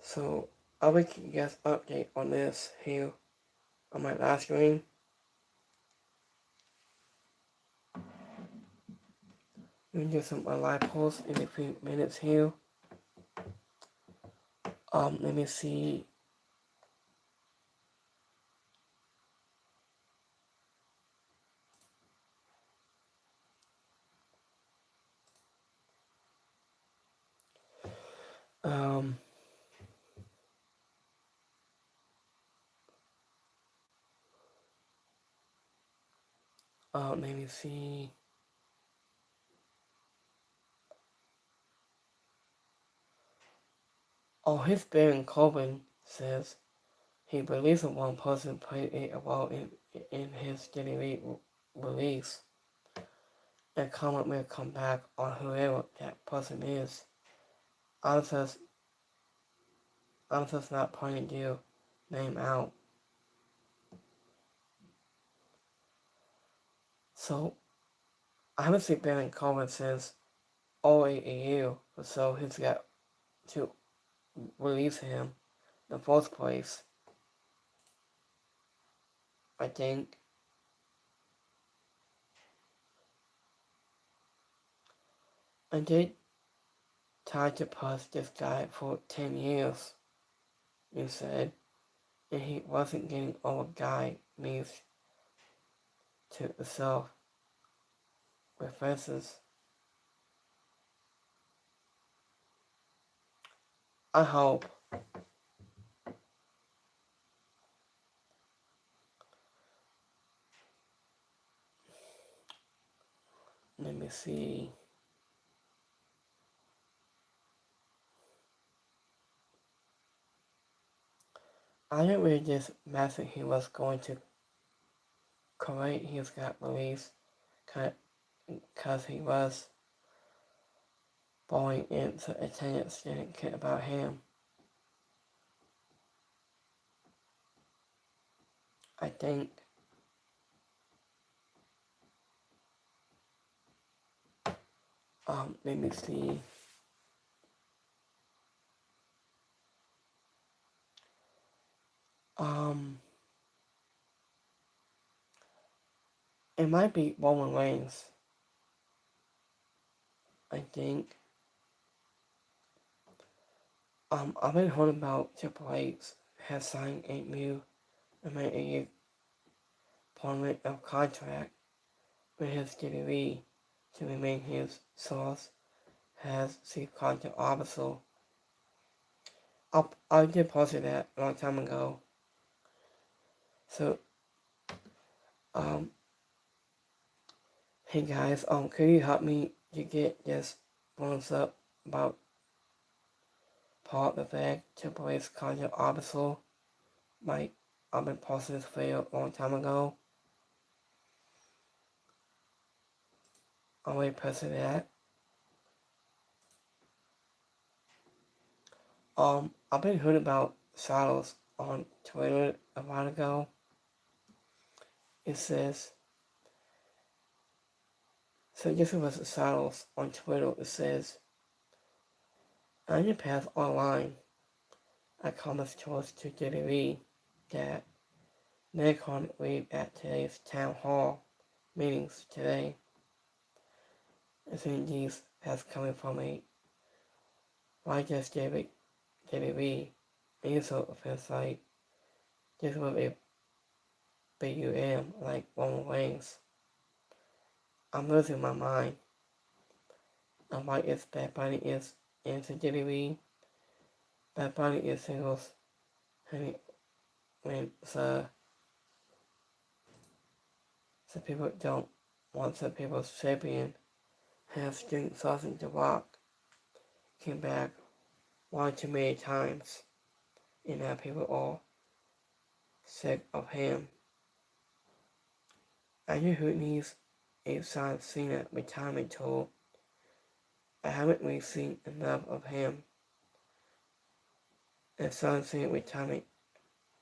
So I will keep you guys update on this here on my live stream. We can do some live posts in a few minutes here. Let me see. Um, let me see. Oh, his Baron Corbin says he believes that one person played a role in his Daily release. And comment will come back on whoever that person is. I'm just not pointing your name out. So I haven't seen Baron Corbin since only a year, so he's got to release him in the first place. I think. I did try to post this guy for 10 years, you said, and he wasn't getting all guy means to the self references. I hope. Let me see. I didn't read this message he was going to create. He's got released because he was falling into attendance didn't care about him. I think. Let me see. It might be Roman Reigns. I think. I've been hearing about Triple H has signed a new MMA appointment of contract with his WWE to remain his source has chief content officer. I did post that a long time ago. So, hey guys, could you help me to get this bonus up about Paul Levesque, Triple H content officer? I've been posting this video a long time ago. I already posted that. I've been hearing about Shadows on Twitter a while ago. It says, so this was Shadows on Twitter. It says, on your path online, I comments towards to WWE that Nikon leave at today's town hall meetings today. Assuming these as coming from a righteous WWE insult feels like just with a BUM, like Roman Reigns. I'm losing my mind. And why is Bad Bunny is into Diddy Reed? Bad Bunny is singles when some people don't want some people's champion have string sausage the rock came back one too many times and now people are sick of him. I know who needs a John Cena retirement tour. I haven't really seen enough of him. And John Cena retirement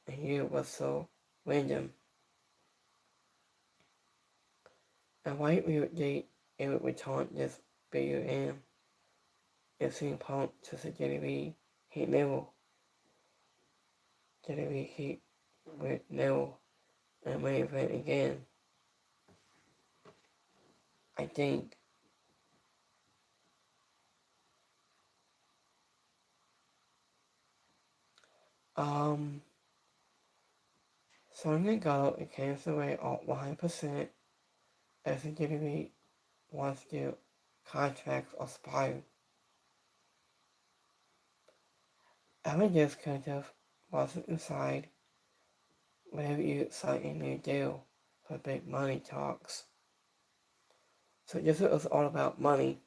a year was so random. And why we would date it would return this BUM and seeing Punk to the Jelly he never Jelly he would never and main event again. I think Sonya Gallo it came away at 100% as the Jelly wants to contracts expire. I just kind of wasn't inside whenever you sign a new deal for big money talks. So this was all about money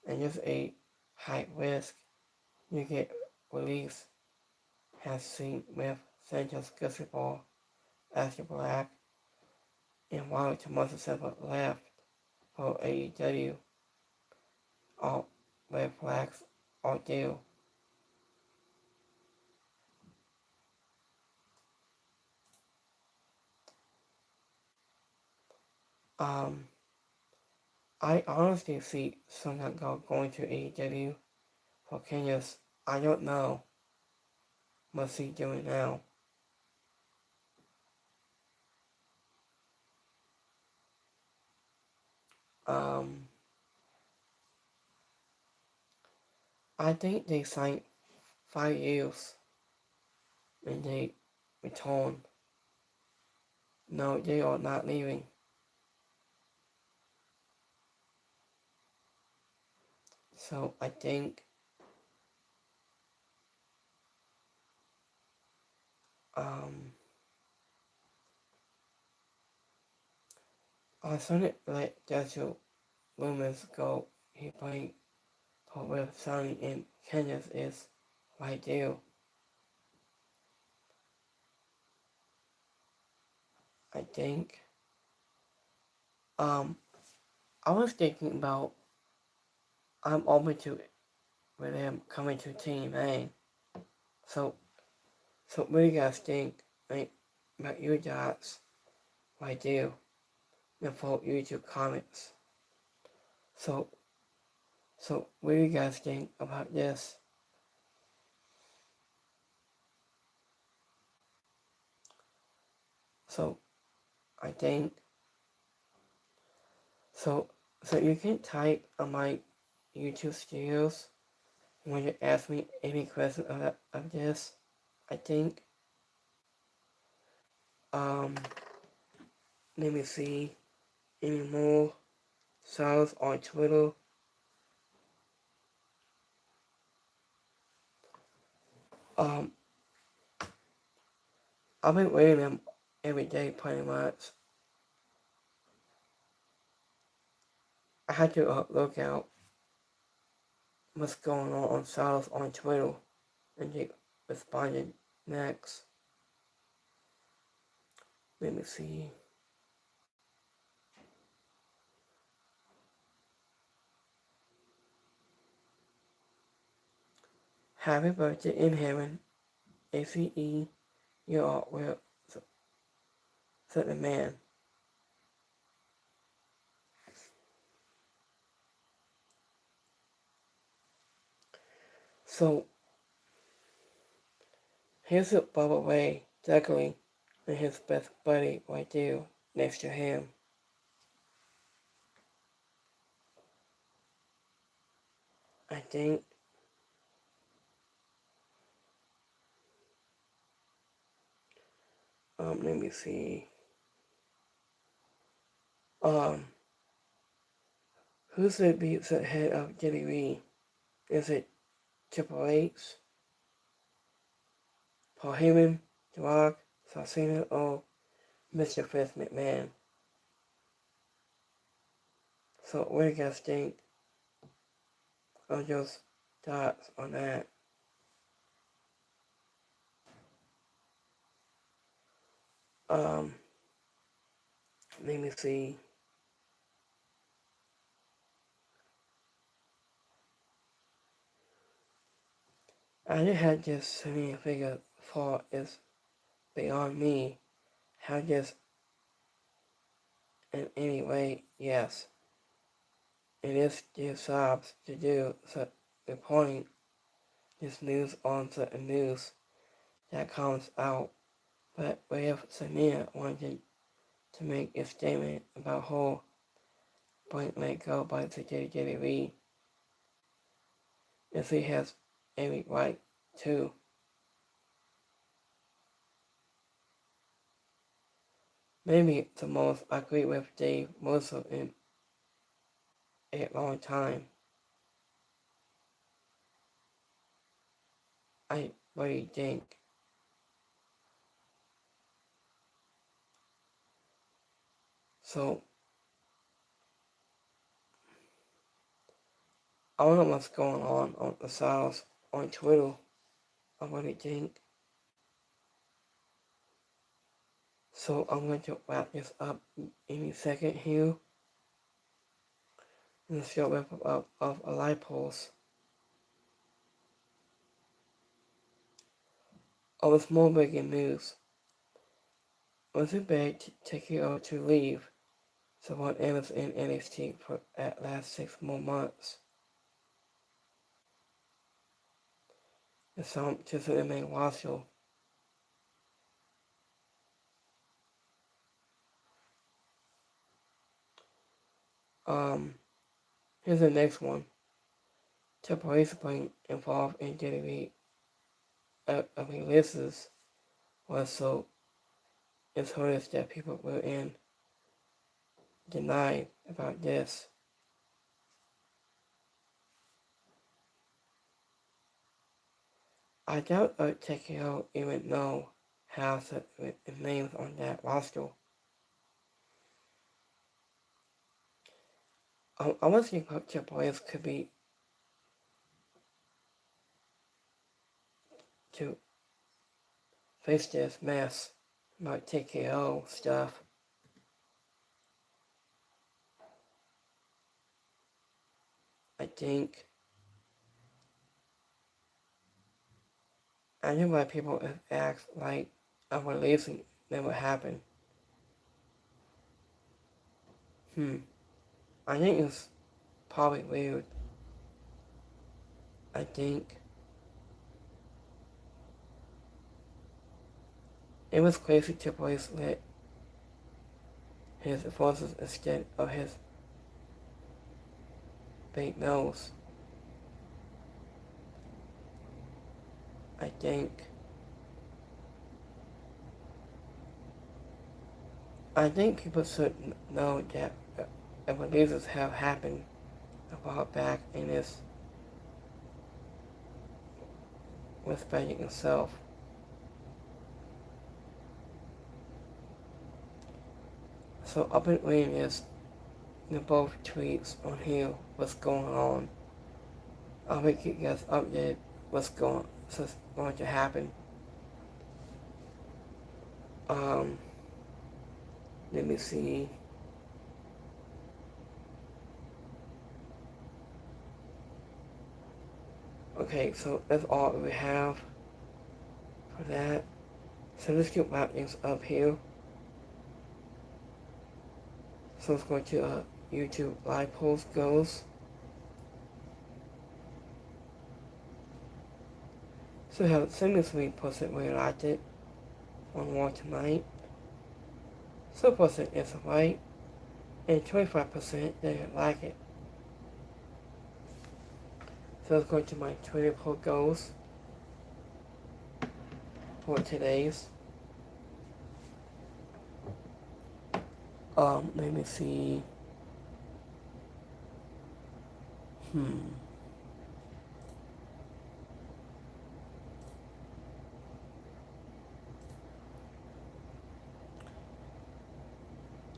and just a high risk you get released has seen with Santos Escobar after Black and while Tommaso Ciampa left for AEW, all red flags are due. I honestly see Sonya Gallo going to AEW for Kenya's. I don't know what's he doing now. Um, I think they signed 5 years and they return. No, they are not leaving. So I think I started let Joshua Loomis go. He played for with Sonny and Kansas is right there. I think. I was thinking about I'm open to it with him coming to Team A. So what do you guys think about your thoughts right there? And for YouTube comments. So what do you guys think about this? So I think so you can type on my YouTube studios when you ask me any question of this. I think let me see any more songs on Twitter. Um I've been reading them every day pretty much. I had to look out what's going on songs on Twitter and they responded next. Let me see. Happy birthday in heaven, ACE, you are well, said the man. So, here's a Bubba Ray juggling and his best buddy right there next to him. I think Let me see. Um, who's the beats the head of Geddy Lee? Is it Triple H, Paul Heyman, The Rock, Cena, or Mr. Vince McMahon? So what do you guys think of your thoughts on that? Let me see. I just had this semi figure thought is beyond me. How just in any way, yes, it is their jobs to do so reporting this news on certain news that comes out. But if Samir wanted to make a statement about whole point let go by the WWE, if he has every right to. Maybe the most I agree with Dave Mercer in a long time. I really think. So, I don't know what's going on the sides on Twitter. I really think. So, I'm going to wrap this up any second here. And show wrap up of a live post. Oh, it's more breaking news. Was it bad to take you out to leave? So what Emma's in NXT for at last 6 more months. And some just remain watchful. Here's the next one. Triple H being involved in getting releases was so it's hard that people were in denied about this. I doubt TKO even know how to the names on that roster. I was thinking Triple H could be to face this mess about TKO stuff. I think I know why people act like a releasing never happened. I think it's probably weird. I think it was crazy to place let his forces instead of his big nose. I think people should know that releases have happened a while back in this respecting himself. So up and reading this in both tweets on here what's going on. I'll make you guys update what's going to happen. Let me see. Okay, so that's all we have for that. So let's get wrap things up here. So let's go to YouTube live post goes. So we have 73% really liked it on War Tonight. 4% is right, and 25% didn't like it. So let's go to my Twitter poll goals for today's. Let me see. Hmm.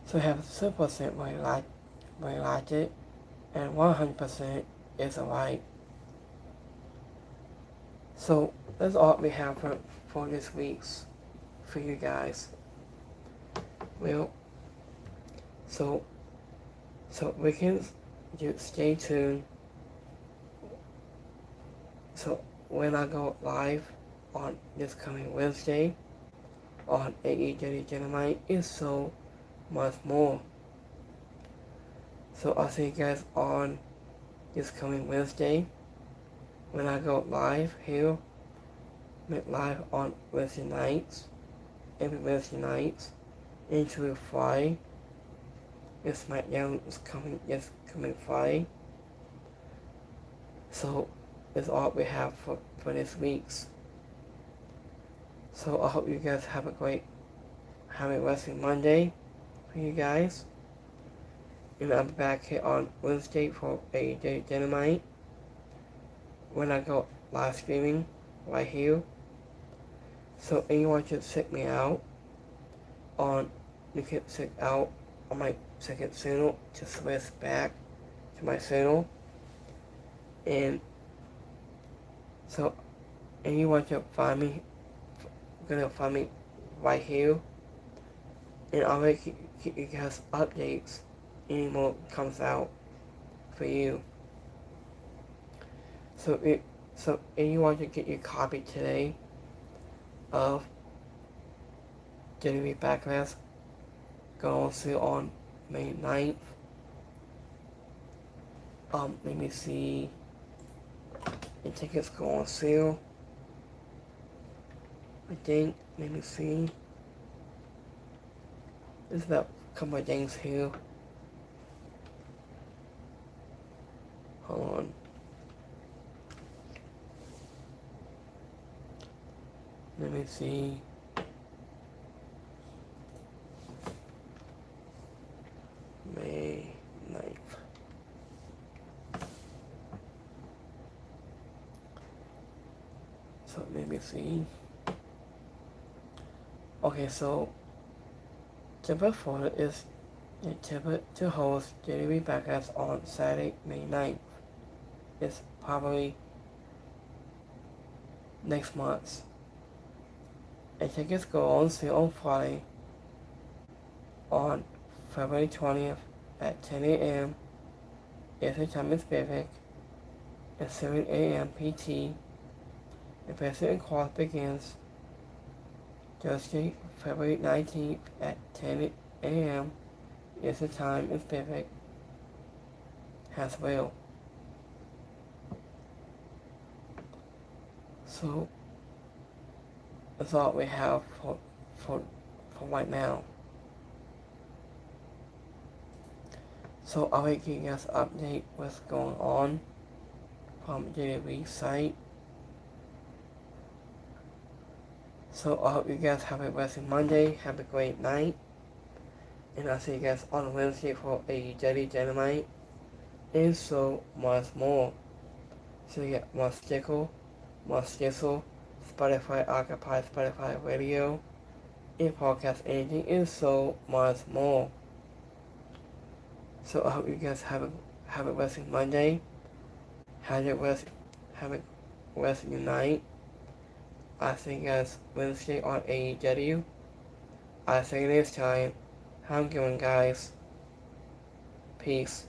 So we have 2% very logic, and 100% is alright. So that's all we have for this week's for you guys. Well, so we can stay tuned. So when I go live on this coming Wednesday on AE Dirty Dynamite is so much more. So I'll see you guys on this coming Wednesday when I go live here, live on Wednesday nights, every Wednesday nights, into Friday. This SmackDown is coming Friday. So that's all we have for this week's. So I hope you guys have a Wrestling Monday for you guys. And I'll be back here on Wednesday for a Daily Dynamite when I go live streaming right here. So anyone should check me out you can check out on my second channel to switch back to my channel. And so anyone should find me right here. And I'll keep you guys updates any more comes out for you. So anyone can get your copy today of WWE Backlash going on sale on May 9th. Let me see. The tickets go on sale. I think, let me see. There's about a couple of things here. Hold on. Let me see. May 9th. So let me see. Okay, so Temper Florida is intended to host WWE Backlash on Saturday, May 9th. It's probably next month. And tickets go on sale on Friday on February 20th at 10 a.m. Eastern Time Pacific and 7 a.m. PT. The basic and course begins Thursday, February 19th at 10 a.m. Eastern Time Pacific as well. So that's all we have for right now. So I will give you guys an update what's going on from WWE site. So I hope you guys have a blessed Monday. Have a great night. And I'll see you guys on Wednesday for a Daily Dynamite. And so much more. So you get more Stickle, more Stizzle, Spotify Occupied, Spotify Radio, and Podcast Anything, and so much more. So I hope you guys have a blessed Monday. Have a blessed night. I see you guys Wednesday on AEW. I'll see you next time. Have a good one, guys. Peace.